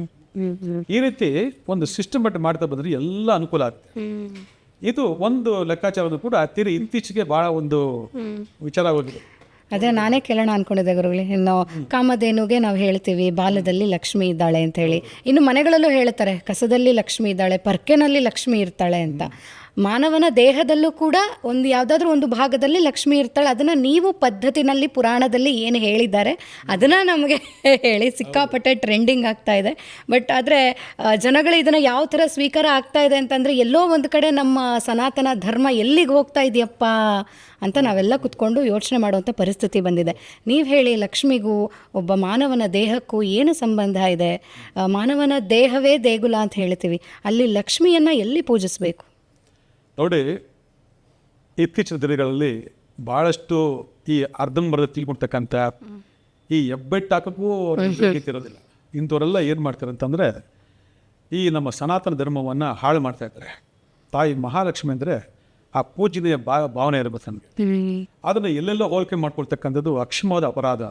ಈ ರೀತಿ ಒಂದು ಸಿಸ್ಟಮೆಟಿಕ್ ಮಾಡ್ತಾ ಬಂದ್ರೆ ಎಲ್ಲ ಅನುಕೂಲ ಆಗುತ್ತೆ. ಇದು ಒಂದು ಲೆಕ್ಕಾಚಾರವನ್ನು ಕೂಡ ಇತ್ತೀಚೆಗೆ ಬಹಳ ಒಂದು ವಿಚಾರ ಆಗೋಗಿದೆ. ಅದೇ ನಾನೇ ಕೇಳೋಣ ಅನ್ಕೊಂಡಿದ್ದೆ ಗುರುಗಳೇ. ಇನ್ನು ಕಾಮಧೇನುಗೆ ನಾವು ಹೇಳ್ತೀವಿ ಬಾಲದಲ್ಲಿ ಲಕ್ಷ್ಮಿ ಇದ್ದಾಳೆ ಅಂತ ಹೇಳಿ, ಇನ್ನು ಮನೆಗಳಲ್ಲೂ ಹೇಳ್ತಾರೆ ಕಸದಲ್ಲಿ ಲಕ್ಷ್ಮಿ ಇದ್ದಾಳೆ, ಪರ್ಕೆನಲ್ಲಿ ಲಕ್ಷ್ಮಿ ಇರ್ತಾಳೆ ಅಂತ. ಮಾನವನ ದೇಹದಲ್ಲೂ ಕೂಡ ಒಂದು ಯಾವುದಾದ್ರೂ ಒಂದು ಭಾಗದಲ್ಲಿ ಲಕ್ಷ್ಮಿ ಇರ್ತಾಳೆ. ಅದನ್ನು ನೀವು ಪದ್ಧತಿನಲ್ಲಿ ಪುರಾಣದಲ್ಲಿ ಏನು ಹೇಳಿದ್ದಾರೆ ಅದನ್ನು ನಮಗೆ ಹೇಳಿ, ಸಿಕ್ಕಾಪಟ್ಟೆ ಟ್ರೆಂಡಿಂಗ್ ಆಗ್ತಾ ಇದೆ. ಬಟ್ ಆದರೆ ಜನಗಳು ಇದನ್ನು ಯಾವ ಥರ ಸ್ವೀಕಾರ ಆಗ್ತಾ ಇದೆ ಅಂತಂದರೆ, ಎಲ್ಲೋ ಒಂದು ಕಡೆ ನಮ್ಮ ಸನಾತನ ಧರ್ಮ ಎಲ್ಲಿಗೆ ಹೋಗ್ತಾ ಇದೆಯಪ್ಪ ಅಂತ ನಾವೆಲ್ಲ ಕುತ್ಕೊಂಡು ಯೋಚನೆ ಮಾಡುವಂಥ ಪರಿಸ್ಥಿತಿ ಬಂದಿದೆ. ನೀವು ಹೇಳಿ, ಲಕ್ಷ್ಮಿಗೂ ಒಬ್ಬ ಮಾನವನ ದೇಹಕ್ಕೂ ಏನು ಸಂಬಂಧ ಇದೆ? ಮಾನವನ ದೇಹವೇ ದೇಗುಲ ಅಂತ ಹೇಳ್ತೀವಿ, ಅಲ್ಲಿ ಲಕ್ಷ್ಮಿಯನ್ನು ಎಲ್ಲಿ ಪೂಜಿಸಬೇಕು? ನೋಡಿ, ಇತ್ತೀಚಿನ ದಿನಗಳಲ್ಲಿ ಭಾಳಷ್ಟು ಈ ಅರ್ಧಂಬರ್ಧ ತಿಳ್ಕೊಳ್ತಕ್ಕಂಥ ಈ ಹೆಬ್ಬೆಟ್ಟು ಹಾಕೋಕ್ಕೂ ಇರೋದಿಲ್ಲ ಇಂಥವರೆಲ್ಲ ಏನು ಮಾಡ್ತಾರೆ ಅಂತಂದರೆ, ಈ ನಮ್ಮ ಸನಾತನ ಧರ್ಮವನ್ನು ಹಾಳು ಮಾಡ್ತಾ ಇದ್ದಾರೆ. ತಾಯಿ ಮಹಾಲಕ್ಷ್ಮಿ ಅಂದರೆ ಆ ಪೂಜನೆಯ ಭಾವನೆ ಇರಬೇಕು ನನಗೆ. ಅದನ್ನು ಎಲ್ಲೆಲ್ಲೋ ಹೋಲಿಕೆ ಮಾಡ್ಕೊಳ್ತಕ್ಕಂಥದ್ದು ಅಕ್ಷಮವಾದ ಅಪರಾಧ.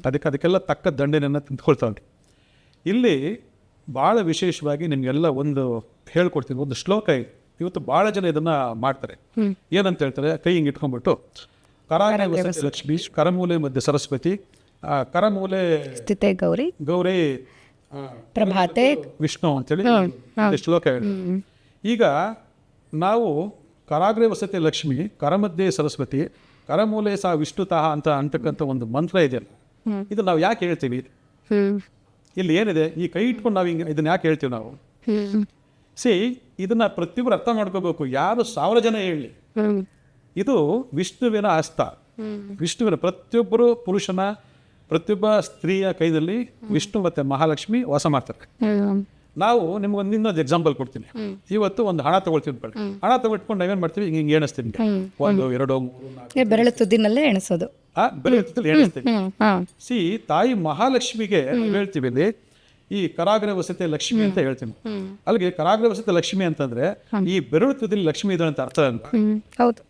ಅದಕ್ಕೆಲ್ಲ ತಕ್ಕ ದಂಡನೆಯನ್ನು ತಿಂದ್ಕೊಳ್ತಾರೆ. ಇಲ್ಲಿ ಭಾಳ ವಿಶೇಷವಾಗಿ ನಿಮಗೆಲ್ಲ ಒಂದು ಹೇಳ್ಕೊಡ್ತೀನಿ, ಒಂದು ಶ್ಲೋಕ ಇದೆ. ಇವತ್ತು ಭಾಳ ಜನ ಇದನ್ನು ಮಾಡ್ತಾರೆ. ಏನಂತ ಹೇಳ್ತಾರೆ, ಕೈ ಹಿಂಗೆ ಇಟ್ಕೊಂಡ್ಬಿಟ್ಟು, ಕರಾಗ್ರೆ ವಸತಿ ಲಕ್ಷ್ಮೀ, ಕರಮೂಲೆ ಮಧ್ಯೆ ಸರಸ್ವತಿ, ಕರಮೂಲೆ ಸ್ಥಿತೆ ಗೌರಿ, ಗೌರಿ ಪ್ರಭಾತೆ ವಿಷ್ಣು ಅಂತೇಳಿ ಶ್ಲೋಕ ಹೇಳಿ. ಈಗ ನಾವು ಕರಾಗ್ರೆ ವಸತಿ ಲಕ್ಷ್ಮಿ, ಕರಮಧ್ಯೆ ಸರಸ್ವತಿ, ಕರಮೂಲೆ ಸಹ ವಿಷ್ಣುತಃ ಅಂತ ಅಂತಕ್ಕಂಥ ಒಂದು ಮಂತ್ರ ಇದೆಯಲ್ಲ, ಇದು ನಾವು ಯಾಕೆ ಹೇಳ್ತೀವಿ? ಇಲ್ಲಿ ಏನಿದೆ, ಈ ಕೈ ಇಟ್ಕೊಂಡು ನಾವು ಹಿಂಗೆ ಇದನ್ನ ಯಾಕೆ ಹೇಳ್ತೀವಿ ನಾವು? ಇದನ್ನ ಪ್ರತಿಯೊಬ್ಬರು ಅರ್ಥ ಮಾಡ್ಕೋಬೇಕು. ಯಾರು 1000 ಜನ ಹೇಳಿ, ಇದು ವಿಷ್ಣುವಿನ ಹಸ್ತ. ವಿಷ್ಣುವಿನ ಪ್ರತಿಯೊಬ್ಬರು ಪುರುಷನ, ಪ್ರತಿಯೊಬ್ಬ ಸ್ತ್ರೀಯ ಕೈದಲ್ಲಿ ವಿಷ್ಣು ಮತ್ತೆ ಮಹಾಲಕ್ಷ್ಮಿ ವಾಸ ಮಾಡ್ತಾರೆ. ನಾವು ನಿಮ್ಗೊಂದು ಇನ್ನೊಂದು ಎಕ್ಸಾಂಪಲ್ ಕೊಡ್ತೀನಿ. ಇವತ್ತು ಒಂದು ಹಣ ತಗೊಳ್ತೀವಿ, ಹಣ ತಗೊಳ್ಕೊಂಡು ನಾವೇನ್ ಮಾಡ್ತೀವಿ, ಹಿಂಗೆ ಎಣಿಸ್ತೀವಿ, 1 2 3 4 ಬೆರಳು ತುದಿನಲ್ಲೇ ಎಣಿಸೋದು. ಬೆರಳು ಎಣಿಸ್ತೀವಿ. ತಾಯಿ ಮಹಾಲಕ್ಷ್ಮಿಗೆ ಹೇಳ್ತೀವಿ ಇಲ್ಲಿ ಈ ಕರಾಗ್ರ ವಸತಿ ಲಕ್ಷ್ಮಿ ಅಂತ ಹೇಳ್ತೀನಿ. ಅಲ್ಲಿಗೆ ಕರಾಗ್ರ ವಸತಿ ಲಕ್ಷ್ಮಿ ಅಂತಂದ್ರೆ ಈ ಬೆರಳು ತುದಿಲಿ ಲಕ್ಷ್ಮಿ ಇದೆ ಅಂತ ಅರ್ಥ ಅಂತ. ಹೌದು.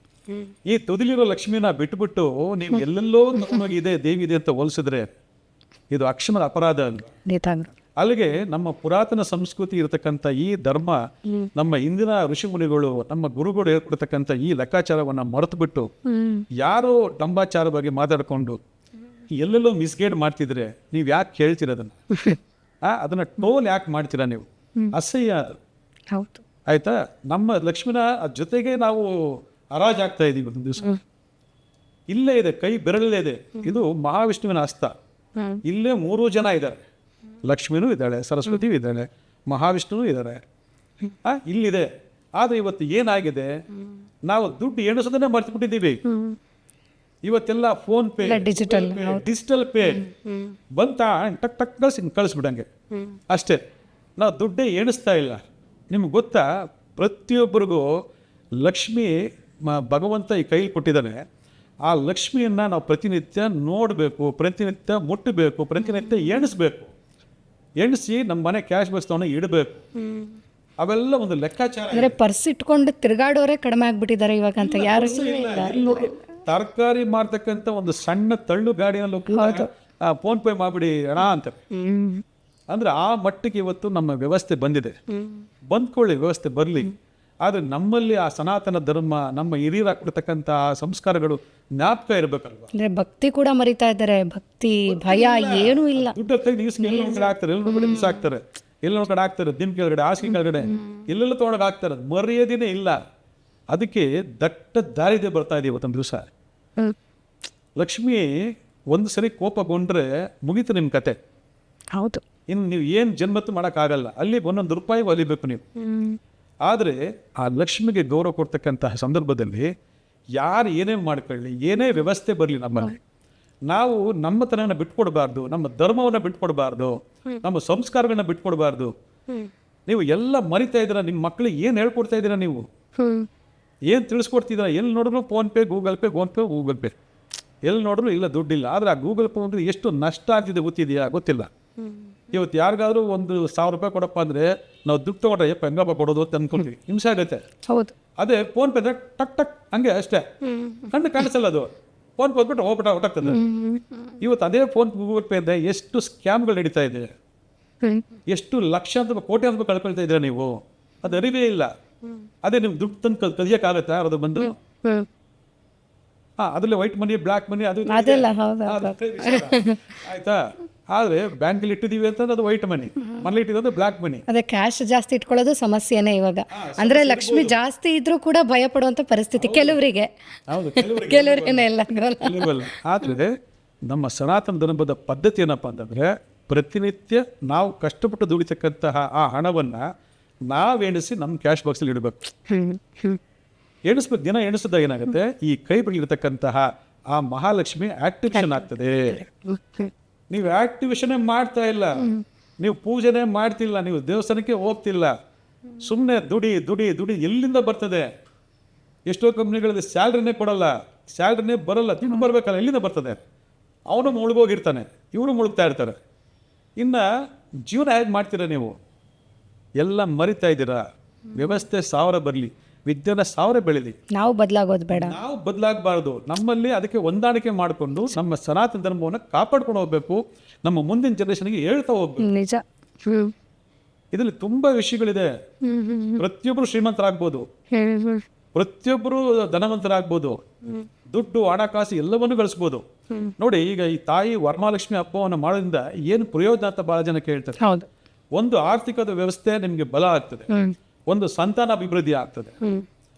ಈ ತುದಿಲಿರೋ ಲಕ್ಷ್ಮಿನ ಬಿಟ್ಟುಬಿಟ್ಟು ನೀವು ಎಲ್ಲೆಲ್ಲೋ ತಗೊಂಡೋಗಿ ಇದೆ ದೇವಿ ಇದೆ ಅಂತ ಹೋಲಿಸಿದ್ರೆ ಇದು ಅಕ್ಷರ ಅಪರಾಧ ಅಂತ. ಅಲ್ಲಿಗೆ ನಮ್ಮ ಪುರಾತನ ಸಂಸ್ಕೃತಿ ಇರತಕ್ಕಂಥ ಈ ಧರ್ಮ, ನಮ್ಮ ಇಂದಿನ ಋಷಿ ಮುನಿಗಳು, ನಮ್ಮ ಗುರುಗಳು ಹೇಳ್ಕೊಡ್ತಕ್ಕಂಥ ಈ ಲೆಕ್ಕಾಚಾರವನ್ನ ಮರೆತು ಬಿಟ್ಟು ಯಾರೋ ಡಂಬಾಚಾರ ಬಗ್ಗೆ ಮಾತಾಡ್ಕೊಂಡು ಎಲ್ಲೆಲ್ಲೋ ಮಿಸ್ಗೈಡ್ ಮಾಡ್ತಿದ್ರೆ ನೀವು ಯಾಕೆ ಕೇಳ್ತೀರ ಅದನ್ನ ಟೋಲ್ ಯಾಕೆ ಮಾಡ್ತೀರಾ ನೀವು? ಅಸಹ್ಯ ಅದು. ಹೌದು. ಆಯ್ತಾ? ನಮ್ಮ ಲಕ್ಷ್ಮಿನ ಜೊತೆಗೆ ನಾವು ಹರಾಜಾಗ್ತಾ ಇದೀವಿ ಒಂದು ದಿವಸ. ಇಲ್ಲೇ ಇದೆ, ಕೈ ಬೆರಳಲ್ಲೇ ಇದೆ. ಇದು ಮಹಾವಿಷ್ಣುವಿನ ಹಸ್ತ. ಇಲ್ಲೇ 3 ಜನ ಇದ್ದಾರೆ. ಲಕ್ಷ್ಮಿನೂ ಇದ್ದಾಳೆ, ಸರಸ್ವತಿಯೂ ಇದ್ದಾಳೆ, ಮಹಾವಿಷ್ಣುನೂ ಇದ್ದಾರೆ. ಇಲ್ಲಿದೆ. ಆದ್ರೆ ಇವತ್ತು ಏನಾಗಿದೆ, ನಾವು ದುಡ್ಡು ಎಣಿಸೋದನ್ನೇ ಮರ್ತಿಬಿಟ್ಟಿದ್ದೀವಿ. ಇವತ್ತೆಲ್ಲ ಫೋನ್ ಪೇ, ಡಿಜಿಟಲ್ ಪೇ ಬಂತ, ಟಕ್ ಟಕ್ ಕಳಿಸ್ಬಿಡಂಗೆ ಅಷ್ಟೇ. ನಾವು ದುಡ್ಡೇ ಎಣಿಸ್ತಾ ಇಲ್ಲ. ನಿಮ್ಗೆ ಗೊತ್ತಾ, ಪ್ರತಿಯೊಬ್ಬರಿಗೂ ಲಕ್ಷ್ಮಿ ಭಗವಂತ ಈ ಕೈಲಿ ಕೊಟ್ಟಿದ್ದಾನೆ. ಆ ಲಕ್ಷ್ಮಿಯನ್ನ ನಾವು ಪ್ರತಿನಿತ್ಯ ನೋಡಬೇಕು, ಪ್ರತಿನಿತ್ಯ ಮುಟ್ಟಬೇಕು, ಪ್ರತಿನಿತ್ಯ ಎಣಿಸ್ಬೇಕು. ಎಣಿಸಿ ನಮ್ಮ ಮನೆ ಕ್ಯಾಶ್ ಬಾಕ್ಸ್ ತಗೊಂಡು ಇಡಬೇಕು. ಅವೆಲ್ಲ ಒಂದು ಲೆಕ್ಕಾಚಾರ. ಅಂದ್ರೆ ಪರ್ಸ್ ಇಟ್ಕೊಂಡು ತಿರುಗಾಡೋರೆ ಕಡಿಮೆ ಆಗ್ಬಿಟ್ಟಿದ್ದಾರೆ ಇವಾಗ ಅಂತ. ಯಾರು ತರಕಾರಿ ಮಾರ್ತಕ್ಕಂಥ ಒಂದು ಸಣ್ಣ ತಳ್ಳು ಗಾಡಿಯಲ್ಲೂ ಫೋನ್ ಪೇ ಮಾಡ್ಬಿಡಿ ಹಣ ಅಂತಾರೆ. ಅಂದ್ರೆ ಆ ಮಟ್ಟಿಗೆ ಇವತ್ತು ನಮ್ಮ ವ್ಯವಸ್ಥೆ ಬಂದಿದೆ. ಬಂದ್ಕೊಳ್ಳಿ, ವ್ಯವಸ್ಥೆ ಬರಲಿ. ಆದರೆ ನಮ್ಮಲ್ಲಿ ಆ ಸನಾತನ ಧರ್ಮ, ನಮ್ಮ ಹಿರಿಯರು ಹಾಕ್ಬಿಡ್ತಕ್ಕಂಥ ಸಂಸ್ಕಾರಗಳು ಜ್ಞಾಪಕ ಇರಬೇಕಲ್ವಾ? ಅಂದ್ರೆ ಭಕ್ತಿ ಕೂಡ ಮರಿತಾ ಇದ್ದಾರೆ. ಭಕ್ತಿ ಭಯ ಏನೂ ಇಲ್ಲ. ದುಡ್ಡು ತೆಗೆದು ಕಡೆ ಹಾಕ್ತಾರೆ, ಎಲ್ಲ ಹಾಕ್ತಾರೆ, ಎಲ್ಲ ಕಡೆ ಹಾಕ್ತಾರೆ, ದಿನ ಕೆಳಗಡೆ, ಹಾಸಿಗೆ ಕೆಳಗಡೆ, ಎಲ್ಲೆಲ್ಲ ತೊಗೊಂಡಾಗ ಹಾಕ್ತಾರೆ. ಮರ್ಯಾದೆನೇ ಇಲ್ಲ. ಅದಕ್ಕೆ ದಟ್ಟ ದಾರಿದೆ ಬರ್ತಾ ಇದೆ ಇವತ್ತೊಂದು ದಿವಸ. ಲಕ್ಷ್ಮಿ ಒಂದು ಸರಿ ಕೋಪಗೊಂಡ್ರೆ ಮುಗೀತು ನಿಮ್ಮ ಕತೆ. ಹೌದು. ಇನ್ನು ನೀವು ಏನು ಜನ್ಮತ್ತು ಮಾಡೋಕ್ಕಾಗಲ್ಲ. ಅಲ್ಲಿ 1 ರೂಪಾಯಿ ಒಲಿಬೇಕು ನೀವು. ಆದರೆ ಆ ಲಕ್ಷ್ಮಿಗೆ ಗೌರವ ಕೊಡ್ತಕ್ಕಂತಹ ಸಂದರ್ಭದಲ್ಲಿ ಯಾರು ಏನೇ ಮಾಡ್ಕೊಳ್ಳಿ, ಏನೇ ವ್ಯವಸ್ಥೆ ಬರಲಿ, ನಮ್ಮಲ್ಲಿ ನಾವು ನಮ್ಮತನನ ಬಿಟ್ಕೊಡ್ಬಾರ್ದು, ನಮ್ಮ ಧರ್ಮವನ್ನು ಬಿಟ್ಕೊಡ್ಬಾರ್ದು, ನಮ್ಮ ಸಂಸ್ಕಾರಗಳನ್ನ ಬಿಟ್ಕೊಡ್ಬಾರ್ದು. ನೀವು ಎಲ್ಲ ಮರಿತಾ ಇದ್ದೀರಾ. ನಿಮ್ಮ ಮಕ್ಕಳಿಗೆ ಏನು ಹೇಳ್ಕೊಡ್ತಾ ಇದ್ದೀರಾ? ನೀವು ಏನು ತಿಳಿಸ್ಕೊಡ್ತಿದ್ದೀರಾ? ಎಲ್ಲಿ ನೋಡಿದ್ರು ಫೋನ್ ಪೇ, ಗೂಗಲ್ ಪೇ. ಎಲ್ಲಿ ನೋಡಿದ್ರು ಇಲ್ಲ, ದುಡ್ಡಿಲ್ಲ. ಆದರೆ ಆ ಗೂಗಲ್ ಪೇ ಅಂದ್ರೆ ಎಷ್ಟು ನಷ್ಟ ಆಗ್ತಿದೆ ಗೊತ್ತಿದೆಯಾ? ಗೊತ್ತಿಲ್ಲ. ಇವತ್ತು ಯಾರಿಗಾದ್ರೂ 1,000 ರೂಪಾಯಿ ಕೊಡಪ್ಪ ಅಂದ್ರೆ ನಾವು ದುಡ್ಡು ತಗೊಂಡ್ರೆ ಹೆಂಗಪ್ಪ ಕೊಡೋದು ಅಂತ ಅನ್ಕೊಳ್ತೀವಿ. ಹಿಂಸೆ ಆಗುತ್ತೆ. ಹೌದು. ಅದೇ ಫೋನ್ ಪೇ ಟಕ್ ಟಕ್ ಹಂಗೆ ಅಷ್ಟೇ, ಕಣ್ಣು ಕಾಣಿಸಲ್ಲ. ಅದು ಫೋನ್ ಪೇ ಹೋಗ್ಬಿಟ್ಟು ಹೊರಟಾಗ್ತದೆ. ಇವತ್ತು ಅದೇ ಫೋನ್ ಗೂಗಲ್ ಪೇ ಅಂದ್ರೆ ಎಷ್ಟು ಸ್ಕ್ಯಾಮ್ಗಳು ನಡೀತಾ ಇದೆ, ಎಷ್ಟು ಲಕ್ಷಾಂತರ ಕೋಟ್ಯಾಂತರ ರೂಪಾಯಿ ಕಳ್ಕೊಳ್ತಾ ಇದ್ದೀರಾ ನೀವು. ಅದು ಅರಿವೇ ಇಲ್ಲ. ಅದೇ ನೀವು ದುಡ್ಡು ತಂದು ಕದಿಯಕ್ಕಾಗತ್ತಾ? ಯಾರಾದ್ರು ಬಂದು ಅದ್ರಲ್ಲಿ ವೈಟ್ ಮನಿ, ಬ್ಲ್ಯಾಕ್ ಮನಿ, ಅದು ಆಯ್ತಾ? ಆದ್ರೆ ಬ್ಯಾಂಕಲ್ಲಿ ಇಟ್ಟಿದೀವಿ ಅಂತಂದ್ರೆ ಅದು ವೈಟ್ ಮನಿ, ಮನೇಲಿ ಇಟ್ಟಿದ್ರೆ ಬ್ಲ್ಯಾಕ್ ಮನಿ. ಅದೇ ಕ್ಯಾಶ್ ಜಾಸ್ತಿ ಇಟ್ಕೊಳ್ಳೋದು ಸಮಸ್ಯೆನೇ ಇವಾಗ. ಅಂದ್ರೆ ಲಕ್ಷ್ಮಿ ಜಾಸ್ತಿ ಇದ್ರೂ ಕೂಡ ಭಯ ಪಡುವಂತ ಪರಿಸ್ಥಿತಿ ಕೆಲವರಿಗೆ. ಕೆಲವರಿಗೆಲ್ಲ. ಆದ್ರೆ ನಮ್ಮ ಸನಾತನ ಧರ್ಮದ ಪದ್ಧತಿ ಏನಪ್ಪಾ ಅಂತಂದ್ರೆ, ಪ್ರತಿನಿತ್ಯ ನಾವು ಕಷ್ಟಪಟ್ಟು ದುಡಿತಕ್ಕಂತಹ ಆ ಹಣವನ್ನ ನಾವೆಣಿಸಿ ನಮ್ಮ ಕ್ಯಾಶ್ ಬಾಕ್ಸಲ್ಲಿ ಇಡಬೇಕು. ಎಣಿಸ್ಬೇಕು. ದಿನ ಎಣಿಸಿದಾಗ ಏನಾಗುತ್ತೆ, ಈ ಕೈ ಬಳಿರ್ತಕ್ಕಂತಹ ಆ ಮಹಾಲಕ್ಷ್ಮಿ ಆಕ್ಟಿವೇಶನ್ ಆಗ್ತದೆ. ನೀವು ಆಕ್ಟಿವೇಶನ್ ಮಾಡ್ತಾ ಇಲ್ಲ, ನೀವು ಪೂಜೆನೇ ಮಾಡ್ತಿಲ್ಲ, ನೀವು ದೇವಸ್ಥಾನಕ್ಕೆ ಹೋಗ್ತಿಲ್ಲ, ಸುಮ್ಮನೆ ದುಡಿ ದುಡಿ ದುಡಿ. ಎಲ್ಲಿಂದ ಬರ್ತದೆ? ಎಷ್ಟೋ ಕಂಪ್ನಿಗಳಲ್ಲಿ ಸ್ಯಾಲ್ರಿನೇ ಕೊಡಲ್ಲ, ಸ್ಯಾಲ್ರಿನೇ ಬರಲ್ಲ, ದುಡ್ಡು ಬರಬೇಕಲ್ಲ, ಎಲ್ಲಿಂದ ಬರ್ತದೆ? ಅವನು ಮುಳುಗೋಗಿರ್ತಾನೆ, ಇವರು ಮುಳುಗ್ತಾ ಇರ್ತಾರೆ. ಇನ್ನು ಜೀವನ ಹೇಗೆ ಮಾಡ್ತೀರಾ ನೀವು? ಎಲ್ಲ ಮರಿತಾ ಇದ್ದೀರಾ. ವ್ಯವಸ್ಥೆ 1000 ಬರಲಿ, ವಿಜ್ಞಾನ 1000 ಬೆಳೀಲಿ, ನಾವು ಬದಲಾಗೋದು ಬೇಡ. ನಾವು ಬದಲಾಗಬಾರ್ದು. ನಮ್ಮಲ್ಲಿ ಅದಕ್ಕೆ ಹೊಂದಾಣಿಕೆ ಮಾಡಿಕೊಂಡು ನಮ್ಮ ಸನಾತನ ಧರ್ಮವನ್ನು ಕಾಪಾಡ್ಕೊಂಡು ಹೋಗ್ಬೇಕು. ನಮ್ಮ ಮುಂದಿನ ಜನರೇಷನ್ಗೆ ಹೇಳ್ತಾ ಹೋಗ್ಬೇಕು. ನಿಜ. ಇದರಲ್ಲಿ ತುಂಬಾ ವಿಷಯಗಳಿದೆ. ಪ್ರತಿಯೊಬ್ಬರು ಶ್ರೀಮಂತರಾಗ್ಬೋದು, ಪ್ರತಿಯೊಬ್ಬರು ಧನವಂತರಾಗ್ಬೋದು, ದುಡ್ಡು ಹಣಕಾಸು ಎಲ್ಲವನ್ನೂ ಗಳಿಸ್ಬೋದು. ನೋಡಿ, ಈಗ ಈ ತಾಯಿ ವರಮಹಾಲಕ್ಷ್ಮಿ ಹಬ್ಬವನ್ನು ಮಾಡೋದ್ರಿಂದ ಏನು ಪ್ರಯೋಜನ ಅಂತ ಬಹಳ ಜನ ಕೇಳ್ತಾರೆ. ಒಂದು ಆರ್ಥಿಕದ ವ್ಯವಸ್ಥೆ ನಿಮ್ಗೆ ಬಲ ಆಗ್ತದೆ, ಒಂದು ಸಂತಾನ ಅಭಿವೃದ್ಧಿ ಆಗ್ತದೆ,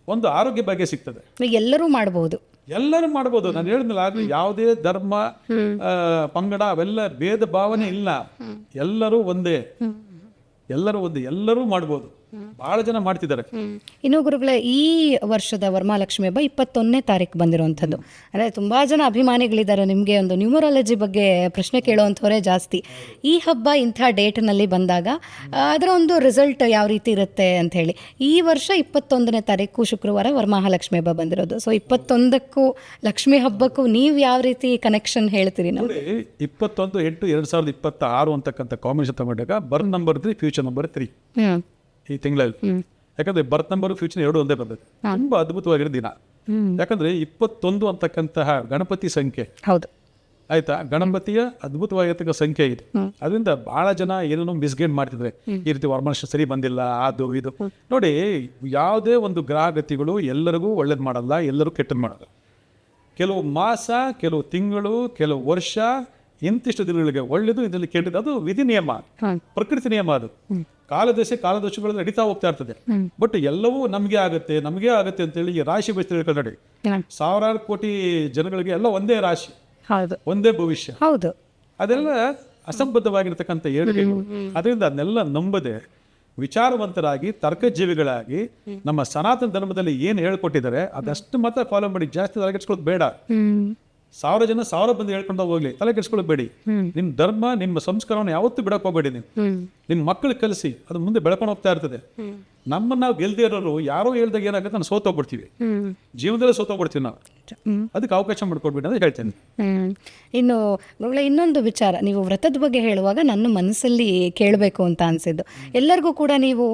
ಒಂದು ಆರೋಗ್ಯ ಬಗ್ಗೆ ಸಿಗ್ತದೆ. ಎಲ್ಲರೂ ಮಾಡಬಹುದು, ಎಲ್ಲರೂ ಮಾಡ್ಬೋದು. ನಾನು ಹೇಳಿದ್ನಲ್ಲ, ಯಾವುದೇ ಧರ್ಮ ಪಂಗಡ ಅವೆಲ್ಲ ಭೇದ ಭಾವನೆ ಇಲ್ಲ. ಎಲ್ಲರೂ ಒಂದೇ, ಎಲ್ಲರೂ ಮಾಡ್ಬೋದು. ಭಾಳ ಜನ ಮಾಡ್ತಿದ್ದಾರೆ. ಇನ್ನು ಗುರುಗಳೇ, ಈ ವರ್ಷದ ವರಮಹಾಲಕ್ಷ್ಮಿ ಹಬ್ಬ 21ನೇ ತಾರೀಕು ಬಂದಿರುವಂಥದ್ದು. ಅಂದರೆ ತುಂಬ ಜನ ಅಭಿಮಾನಿಗಳಿದ್ದಾರೆ, ನಿಮಗೆ ಒಂದು ನ್ಯೂಮರಾಲಜಿ ಬಗ್ಗೆ ಪ್ರಶ್ನೆ ಕೇಳುವಂಥವರೇ ಜಾಸ್ತಿ. ಈ ಹಬ್ಬ ಇಂಥ ಡೇಟ್ನಲ್ಲಿ ಬಂದಾಗ ಅದರ ಒಂದು ರಿಸಲ್ಟ್ ಯಾವ ರೀತಿ ಇರುತ್ತೆ ಅಂತ ಹೇಳಿ. ಈ ವರ್ಷ 21ನೇ ತಾರೀಕು ಶುಕ್ರವಾರ ವರಮಹಾಲಕ್ಷ್ಮಿ ಹಬ್ಬ ಬಂದಿರೋದು. ಸೊ 21ಕ್ಕೂ ಲಕ್ಷ್ಮಿ ಹಬ್ಬಕ್ಕೂ ನೀವು ಯಾವ ರೀತಿ ಕನೆಕ್ಷನ್ ಹೇಳ್ತೀರಿ ನಾವು? ನೋಡಿ, 21/8/2026 ಅಂತಕ್ಕಂಥ ಕಾಂಬಿನೇಷನ್ ತಗೊಂಡಾಗ ಬರ್ತ್ ನಂಬರ್ 3, ಫ್ಯೂಚರ್ ನಂಬರ್ 3 ಈ ತಿಂಗಳಲ್ಲಿ. ಯಾಕಂದ್ರೆ ಬರ್ತ್ ನಂಬರ್ ಫ್ಯೂಚರ್ ಎರಡು ಒಂದೇ ಬಂದಿದೆ. ತುಂಬಾ ಅದ್ಭುತವಾಗಿರೋ ದಿನ. ಯಾಕಂದ್ರೆ 21 ಅಂತಕ್ಕಂತಹ ಗಣಪತಿ ಸಂಖ್ಯೆ, ಹೌದು ಆಯ್ತಾ, ಗಣಪತಿಯ ಅದ್ಭುತವಾಗಿರ್ತಕ್ಕ ಸಂಖ್ಯೆ ಇದೆ. ಅದರಿಂದ ಬಹಳ ಜನ ಏನೇನೋ ಮಿಸ್ಗೈಡ್ ಮಾಡ್ತಿದ್ರೆ, ಈ ರೀತಿ ವರಮಹಾಲಕ್ಷ್ಮಿ ಸರಿ ಬಂದಿಲ್ಲ, ಅದು ಇದು. ನೋಡಿ, ಯಾವುದೇ ಒಂದು ಗ್ರಹಗತಿಗಳು ಎಲ್ಲರಿಗೂ ಒಳ್ಳೇದು ಮಾಡಲ್ಲ, ಎಲ್ಲರೂ ಕೆಟ್ಟದ್ದು ಮಾಡಲ್ಲ. ಕೆಲವು ಮಾಸ, ಕೆಲವು ತಿಂಗಳು, ಕೆಲವು ವರ್ಷ, ಇಂತಿಷ್ಟು ದಿನಗಳಿಗೆ ಒಳ್ಳೇದು, ಇದರಲ್ಲಿ ಕೆಟ್ಟದ್ದು, ಅದು ವಿಧಿ ನಿಯಮ, ಪ್ರಕೃತಿ ನಿಯಮ. ಅದು ಕಾಲದೋಷಗಳು ನಡೀತಾ ಹೋಗ್ತಾ ಇರ್ತದೆ. ಬಟ್ ಎಲ್ಲವೂ ನಮಗೆ ಆಗುತ್ತೆ ಅಂತೇಳಿ ಈ ರಾಶಿ ಬಸ್ ತಿಳ್ಕೊಂಡು, ಸಾವಿರಾರು ಕೋಟಿ ಜನಗಳಿಗೆ ಎಲ್ಲ ಒಂದೇ ರಾಶಿ, ಒಂದೇ ಭವಿಷ್ಯ. ಹೌದು, ಅದೆಲ್ಲ ಅಸಂಬದ್ಧವಾಗಿರ್ತಕ್ಕಂಥ ಹೇಳಿಕೆಗಳು. ಅದರಿಂದ ಅದನ್ನೆಲ್ಲ ನಂಬದೆ ವಿಚಾರವಂತರಾಗಿ ತರ್ಕಜೀವಿಗಳಾಗಿ ನಮ್ಮ ಸನಾತನ ಧರ್ಮದಲ್ಲಿ ಏನು ಹೇಳ್ಕೊಟ್ಟಿದ್ದಾರೆ ಅದಷ್ಟು ಮಾತ್ರ ಫಾಲೋ ಮಾಡಿ. ಜಾಸ್ತಿ ತಲೆ ಕೆಡ್ಸ್ಕೊಳ್ಳೋದು ಬೇಡ. 1000 ಜನ 1000 ಬಂದು ಹೇಳ್ಕೊಂಡು ಹೋಗ್ಲಿ, ತಲೆ ಕೆಡ್ಸ್ಕೊಳ್ಳಬೇಡಿ. ನಿಮ್ಮ ಧರ್ಮ, ನಿಮ್ಮ ಸಂಸ್ಕಾರವನ್ನು ಯಾವತ್ತೂ ಬಿಡಕ್ ಹೋಗ್ಬೇಡಿ. ನೀವು ನಿಮ್ಮ ಮಕ್ಕಳಿಗೆ ಕಲಿಸಿ, ಅದು ಮುಂದೆ ಬೆಳ್ಕೊಂಡು ಹೋಗ್ತಾ ಇರ್ತದೆ. ನಮ್ಮನ್ನ ನಾವು ಗೆಲ್ದೇ ಇರೋರು ಯಾರೋ ಹೇಳ್ದಾಗ ಏನಾಗುತ್ತೆ, ನಾವು ಸೋತೋಗ್ಬಿಡ್ತೀವಿ, ಜೀವನದಲ್ಲೇ ಸೋತೋಗ್ಬಿಡ್ತೀವಿ ನಾವು. ಅದಕ್ಕೆ ಅವಕಾಶ ಮಾಡಿಕೊಡ್ಬೇಡಿ ಅಂತ ಹೇಳ್ತೇನೆ. ಇನ್ನು ಗುರುಗಳೇ, ಇನ್ನೊಂದು ವಿಚಾರ, ನೀವು ವ್ರತದ ಬಗ್ಗೆ ಹೇಳುವಾಗ ನನ್ನ ಮನಸ್ಸಲ್ಲಿ ಕೇಳಬೇಕು ಅಂತ ಅನಿಸಿದ್ದು, ಎಲ್ಲರಿಗೂ ಕೂಡ ನೀವು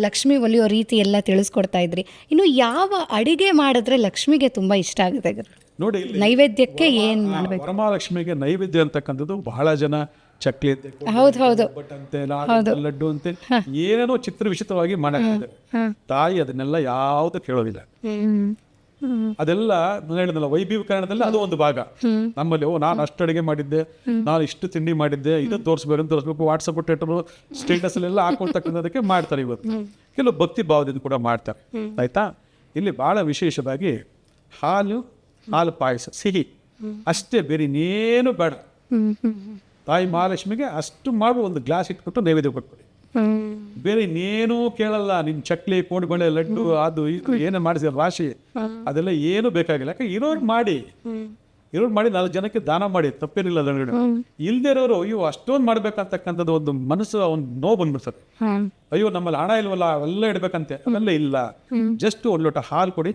ಲಕ್ಷ್ಮಿ ಒಲಿಯೋ ರೀತಿ ಎಲ್ಲ ತಿಳಿಸ್ಕೊಡ್ತಾ ಇದ್ರಿ. ಇನ್ನು ಯಾವ ಅಡಿಗೆ ಮಾಡಿದ್ರೆ ಲಕ್ಷ್ಮಿಗೆ ತುಂಬಾ ಇಷ್ಟ ಆಗುತ್ತೆ? ನೋಡಿ, ನೈವೇದ್ಯಕ್ಕೆ ಏನ್ ಮಾಡಬೇಕು? ವರಮಹಾಲಕ್ಷ್ಮಿಗೆ ನೈವೇದ್ಯ ಅಂತಕ್ಕಂಥದ್ದು ಬಹಳ ಜನ ಚಕ್ಲಿ ಅಂತೆ, ಲಡ್ಡು ಅಂತೆ ಏನೇನೋ ಚಿತ್ರ ವಿಚಿತ್ರವಾಗಿ ಮಾಡಿದ್ದಾರೆ. ತಾಯಿ ಅದನ್ನೆಲ್ಲ ಯಾವುದು ಕೇಳೋದಿಲ್ಲ. ಅದೆಲ್ಲ ನಾನು ಹೇಳಿದ್ನಲ್ಲ, ವೈಭವೀಕರಣದಲ್ಲಿ ಅದು ಒಂದು ಭಾಗ. ನಮ್ಮಲ್ಲಿ ನಾನು ಅಷ್ಟು ಅಡಿಗೆ ಮಾಡಿದ್ದೆ, ನಾನು ಇಷ್ಟು ತಿಂಡಿ ಮಾಡಿದ್ದೆ, ಇದನ್ನು ತೋರಿಸ್ಬೇಕು, ವಾಟ್ಸಪ್ ಟ್ವಿಟರ್ ಸ್ಟೇಟಸ್ ಅಲ್ಲೆಲ್ಲ ಹಾಕೊಳ್ತಕ್ಕಂಥದಕ್ಕೆ ಮಾಡ್ತಾರೆ. ಇವತ್ತು ಕೆಲವು ಭಕ್ತಿ ಭಾವದಿಂದ ಕೂಡ ಮಾಡ್ತಾರೆ. ಆಯ್ತಾ, ಇಲ್ಲಿ ಬಹಳ ವಿಶೇಷವಾಗಿ ಹಾಲು ಪಾಯಸ, ಸಿಹಿ ಅಷ್ಟೇ, ಬೇರೆ ಇನ್ನೇನು ಬೇಡ. ತಾಯಿ ಮಹಾಲಕ್ಷ್ಮಿಗೆ ಅಷ್ಟು ಮಾಡಿ ಒಂದು ಗ್ಲಾಸ್ ಇಟ್ಬಿಟ್ಟು ನೈವೇದ್ಯ ಕೊಟ್ಬಿಡಿ. ಬೇರೆ ಇನ್ನೇನು ಕೇಳಲ್ಲ. ನಿನ್ನ ಚಕ್ಲಿ, ಕೋಣಿಬಳೆ, ಲಡ್ಡು, ಅದು ಇದು ಏನೇ ಮಾಡಿಸಿದ ರಾಶಿ, ಅದೆಲ್ಲ ಏನು ಬೇಕಾಗಿಲ್ಲ. ಯಾಕೆ ಇರೋರು ಮಾಡಿ 4 ಜನಕ್ಕೆ ದಾನ ಮಾಡಿ, ತಪ್ಪೇನಿಲ್ಲ. ಅದನ್ನು ಇಲ್ದೇ ಇರೋರು ಅಯ್ಯೋ ಅಷ್ಟೊಂದು ಮಾಡ್ಬೇಕಂತಕ್ಕಂಥದ್ದು ಒಂದು ಮನಸ್ಸು, ಒಂದು ನೋವು ಬಂದ್ಬಿಡ್ತದೆ. ಅಯ್ಯೋ ನಮ್ಮಲ್ಲಿ ಹಣ ಇಲ್ವಲ್ಲ, ಅವೆಲ್ಲ ಇಡ್ಬೇಕಂತೆ, ಅವೆಲ್ಲ ಇಲ್ಲ. ಜಸ್ಟ್ ಒಂದು ಲೋಟ ಹಾಲು ಕೊಡಿ,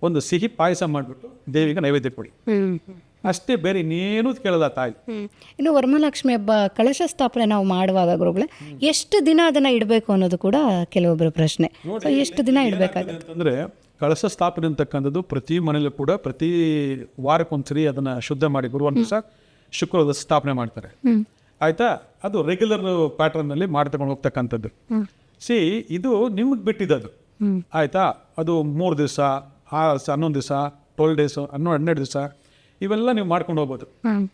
ಒಂದು ಸಿಹಿ ಪಾಯಸ ಮಾಡಿಬಿಟ್ಟು ದೇವಿಗೆ ನೈವೇದ್ಯ ಕೊಡಿ, ಅಷ್ಟೇ, ಬೇರೆ ಇನ್ನೇನು ಕೇಳಲ್ಲ ತಾಯಿ. ಇನ್ನು ವರಮಹಾಲಕ್ಷ್ಮಿ ಹಬ್ಬ ಕಳಶ ಸ್ಥಾಪನೆ ನಾವು ಮಾಡುವಾಗ ಗುರುಗಳೇ, ಎಷ್ಟು ದಿನ ಅದನ್ನ ಇಡಬೇಕು ಅನ್ನೋದು ಕೂಡ ಕೆಲವೊಬ್ಬರ ಪ್ರಶ್ನೆ. ಎಷ್ಟು ದಿನ ಇಡಬೇಕಾಗುತ್ತೆ ಅಂತಂದ್ರೆ, ಕಳಶ ಸ್ಥಾಪನೆ ಅಂತಕ್ಕಂಥದ್ದು ಪ್ರತಿ ಮನೇಲಿ ಕೂಡ ಪ್ರತಿ ವಾರಕ್ಕೊಂದ್ಸರಿ ಅದನ್ನ ಶುದ್ಧ ಮಾಡಿ ಗುರುವಾರ ದಿವಸ ಶುಕ್ರವಾರ ಸ್ಥಾಪನೆ ಮಾಡ್ತಾರೆ. ಆಯ್ತಾ, ಅದು ರೆಗ್ಯುಲರ್ ಪ್ಯಾಟರ್ನ್ ನಲ್ಲಿ ಮಾಡ್ತಕೊಂಡು ಹೋಗ್ತಕ್ಕಂಥದ್ದು. ಇದು ನಿಮ್ಗೆ ಬಿಟ್ಟಿದ್ದು. ಆಯ್ತಾ, ಅದು 3 ದಿವಸ, 11 ದಿವಸ, 12 ಡೇಸ್, 12 ದಿವಸ, ಇವೆಲ್ಲ ನೀವು ಮಾಡ್ಕೊಂಡು ಹೋಗ್ಬೋದು.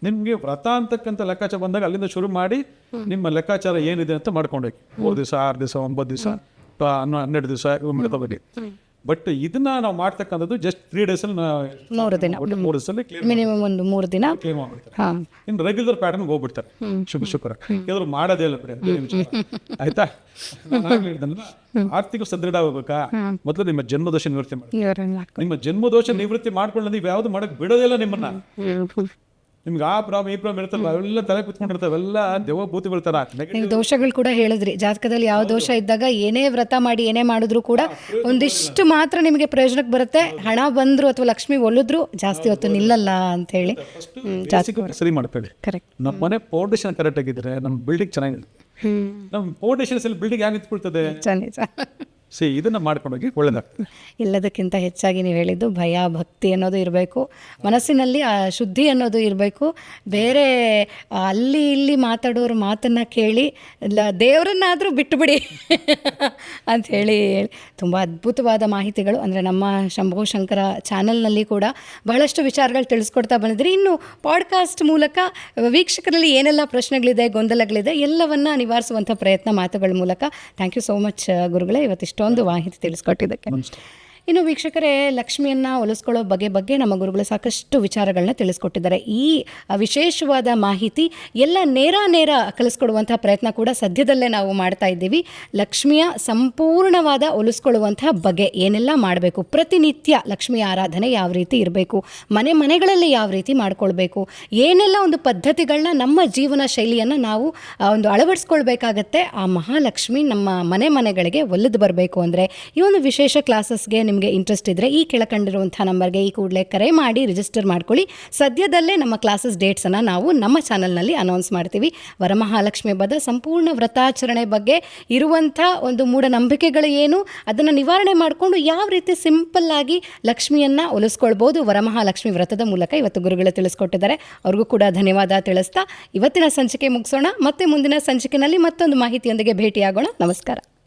ನಿಮ್ಗೆ ವ್ರತ ಅಂತಕ್ಕಂಥ ಲೆಕ್ಕಾಚಾರ ಬಂದಾಗ ಅಲ್ಲಿಂದ ಶುರು ಮಾಡಿ ನಿಮ್ಮ ಲೆಕ್ಕಾಚಾರ ಏನಿದೆ ಅಂತ ಮಾಡ್ಕೊಂಡೋಗಿ 3 ದಿವಸ, 6 ದಿವಸ, 9 ದಿವಸ, 12 ದಿವಸ ಮಾಡ್ಕೋಬೇಡಿ. ಬಟ್ ಇದನ್ನ ನಾವು ಮಾಡ್ತಕ್ಕಂಥದ್ದು ಜಸ್ಟ್ 3 ಡೇಸ್ ಅಲ್ಲಿ 3 ದಿನ, 3 ದಿವಸದಲ್ಲಿ ಮಿನಿಮಮ್ ಒಂದು 3 ದಿನ ಕ್ಲೀನ್ ಮಾಡ್ಬಿಡ್ತಾರೆ. ಇನ್ನು ರೆಗ್ಯುಲರ್ ಪ್ಯಾಟರ್ನ್ ಹೋಗ್ಬಿಡ್ತಾರೆ ಶುಕ್ರ. ಯಾವ್ದು ಮಾಡೋದೇ ಇಲ್ಲ ಬಿಡಿ. ಆಯ್ತಾ, ಆರ್ಥಿಕ ಸದೃಢ ಆಗ್ಬೇಕಾ, ಮೊದಲು ನಿಮ್ಮ ಜನ್ಮದೋಷ ನಿವೃತ್ತಿ ಮಾಡಿ. ನಿಮ್ಮ ಜನ್ಮದೋಷ ನಿವೃತ್ತಿ ಮಾಡ್ಕೊಂಡು ನೀವು ಯಾವ್ದು ಮಾಡಕ್ ಬಿಡೋದಿಲ್ಲ ನಿಮ್ಮನ್ನ. ನಿಮ್ಗೆ ಆ ಪ್ರಾಬ್ಲಮ್ ಈ ಪ್ರಾಬ್ಲಮ್ ಇರ್ತಲ್ಲ, ಅವೆಲ್ಲ ತಲೆ ಕುತ್ಕೊಂಡಿರ್ತಾವೆ, ಅವೆಲ್ಲ ದೇವಭೂತಿಗಳ ತರ. ನೀವು ದೋಷಗಳು ಕೂಡ ಹೇಳಿದ್ರಿ, ಜಾತಕದಲ್ಲಿ ಯಾವ ದೋಷ ಇದ್ದಾಗ ಏನೇ ವ್ರತ ಮಾಡಿ ಏನೇ ಮಾಡಿದ್ರು ಕೂಡ ಒಂದಿಷ್ಟು ಮಾತ್ರ ನಿಮಗೆ ಪ್ರಯೋಜನಕ್ಕೆ ಬರುತ್ತೆ. ಹಣ ಬಂದ್ರು ಅಥವಾ ಲಕ್ಷ್ಮಿ ಒಲಿದ್ರು ಜಾಸ್ತಿ ಹೊತ್ತು ನಿಲ್ಲಲ್ಲ ಅಂತ ಹೇಳಿ ಸರಿ ಮಾಡ್ಬೇಡಿ. ಕರೆಕ್ಟ್. ನಮ್ಮ ಮನೆ ಫೌಂಡೇಶನ್ ಕರೆಕ್ಟ್ ಆಗಿದ್ರೆ ನಮ್ಮ ಬಿಲ್ಡಿಂಗ್ ಚೆನ್ನಾಗಿದೆ. ನಮ್ಮ ಫೌಂಡೇಶನ್ ಬಿಲ್ಡಿಂಗ್ ಯಾಕೆ ನಿಂತ್ಕೊಳ್ತದೆ? ಇದನ್ನ ಮಾಡ್ಕೊಂಡೋಗಿ ಒಳ್ಳೇದಾಗ್ತದೆ. ಎಲ್ಲದಕ್ಕಿಂತ ಹೆಚ್ಚಾಗಿ ನೀವು ಹೇಳಿದ್ದು ಭಯ ಭಕ್ತಿ ಅನ್ನೋದು ಇರಬೇಕು, ಮನಸ್ಸಿನಲ್ಲಿ ಆ ಶುದ್ಧಿ ಅನ್ನೋದು ಇರಬೇಕು. ಬೇರೆ ಅಲ್ಲಿ ಇಲ್ಲಿ ಮಾತಾಡೋರು ಮಾತನ್ನು ಕೇಳಿ ದೇವರನ್ನಾದರೂ ಬಿಟ್ಟುಬಿಡಿ ಅಂತ ಹೇಳಿ ತುಂಬ ಅದ್ಭುತವಾದ ಮಾಹಿತಿಗಳು. ಅಂದರೆ ನಮ್ಮ ಶಂಭೋ ಶಂಕರ ಚಾನಲ್ನಲ್ಲಿ ಕೂಡ ಬಹಳಷ್ಟು ವಿಚಾರಗಳು ತಿಳಿಸ್ಕೊಡ್ತಾ ಬಂದಿದ್ರಿ. ಇನ್ನು ಪಾಡ್ಕಾಸ್ಟ್ ಮೂಲಕ ವೀಕ್ಷಕರಲ್ಲಿ ಏನೆಲ್ಲ ಪ್ರಶ್ನೆಗಳಿದೆ, ಗೊಂದಲಗಳಿದೆ, ಎಲ್ಲವನ್ನ ನಿವಾರಿಸುವಂಥ ಪ್ರಯತ್ನ ಮಾತುಗಳ ಮೂಲಕ. ಥ್ಯಾಂಕ್ ಯು ಸೋ ಮಚ್ ಗುರುಗಳೇ, ಇವತ್ತಿಷ್ಟೊಂದು ಮಾಹಿತಿ ತಿಳಿಸ್ಕೊಟ್ಟಿದ್ದಕ್ಕೆ. ಇನ್ನು ವೀಕ್ಷಕರೇ, ಲಕ್ಷ್ಮಿಯನ್ನು ಒಲಿಸ್ಕೊಳ್ಳೋ ಬಗ್ಗೆ ನಮ್ಮ ಗುರುಗಳು ಸಾಕಷ್ಟು ವಿಚಾರಗಳನ್ನ ತಿಳಿಸ್ಕೊಟ್ಟಿದ್ದಾರೆ. ಈ ವಿಶೇಷವಾದ ಮಾಹಿತಿ ಎಲ್ಲ ನೇರ ಕಲಿಸ್ಕೊಡುವಂಥ ಪ್ರಯತ್ನ ಕೂಡ ಸದ್ಯದಲ್ಲೇ ನಾವು ಮಾಡ್ತಾ ಇದ್ದೀವಿ. ಲಕ್ಷ್ಮಿಯ ಸಂಪೂರ್ಣವಾದ ಒಲಿಸ್ಕೊಳ್ಳುವಂಥ ಬಗೆ ಏನೆಲ್ಲ ಮಾಡಬೇಕು, ಪ್ರತಿನಿತ್ಯ ಲಕ್ಷ್ಮಿಯ ಆರಾಧನೆ ಯಾವ ರೀತಿ ಇರಬೇಕು, ಮನೆಗಳಲ್ಲಿ ಯಾವ ರೀತಿ ಮಾಡ್ಕೊಳ್ಬೇಕು, ಏನೆಲ್ಲ ಒಂದು ಪದ್ಧತಿಗಳನ್ನ ನಮ್ಮ ಜೀವನ ಶೈಲಿಯನ್ನು ನಾವು ಒಂದು ಅಳವಡಿಸ್ಕೊಳ್ಬೇಕಾಗತ್ತೆ. ಆ ಮಹಾಲಕ್ಷ್ಮಿ ನಮ್ಮ ಮನೆಗಳಿಗೆ ಒಲಿದು ಬರಬೇಕು ಅಂದರೆ ಈ ಒಂದು ವಿಶೇಷ ಕ್ಲಾಸಸ್ಗೆ ನಿಮಗೆ ಇಂಟ್ರೆಸ್ಟ್ ಇದ್ದರೆ ಈ ಕೆಳಕಂಡಿರುವಂಥ ನಂಬರ್ಗೆ ಈ ಕೂಡಲೇ ಕರೆ ಮಾಡಿ ರಿಜಿಸ್ಟರ್ ಮಾಡ್ಕೊಳ್ಳಿ. ಸದ್ಯದಲ್ಲೇ ನಮ್ಮ ಕ್ಲಾಸಸ್ ಡೇಟ್ಸನ್ನು ನಾವು ನಮ್ಮ ಚಾನಲ್ನಲ್ಲಿ ಅನೌನ್ಸ್ ಮಾಡ್ತೀವಿ. ವರಮಹಾಲಕ್ಷ್ಮಿ ಹಬ್ಬದ ಸಂಪೂರ್ಣ ವ್ರತಾಚರಣೆ ಬಗ್ಗೆ ಇರುವಂಥ ಒಂದು ಮೂಢನಂಬಿಕೆಗಳು ಏನು, ಅದನ್ನು ನಿವಾರಣೆ ಮಾಡಿಕೊಂಡು ಯಾವ ರೀತಿ ಸಿಂಪಲ್ಲಾಗಿ ಲಕ್ಷ್ಮಿಯನ್ನು ಒಲಿಸ್ಕೊಳ್ಬೋದು ವರಮಹಾಲಕ್ಷ್ಮಿ ವ್ರತದ ಮೂಲಕ ಇವತ್ತು ಗುರುಗಳು ತಿಳಿಸ್ಕೊಟ್ಟಿದ್ದಾರೆ. ಅವ್ರಿಗೂ ಕೂಡ ಧನ್ಯವಾದ ತಿಳಿಸ್ತಾ ಇವತ್ತಿನ ಸಂಚಿಕೆ ಮುಗಿಸೋಣ. ಮತ್ತೆ ಮುಂದಿನ ಸಂಚಿಕೆಯಲ್ಲಿ ಮತ್ತೊಂದು ಮಾಹಿತಿಯೊಂದಿಗೆ ಭೇಟಿಯಾಗೋಣ. ನಮಸ್ಕಾರ.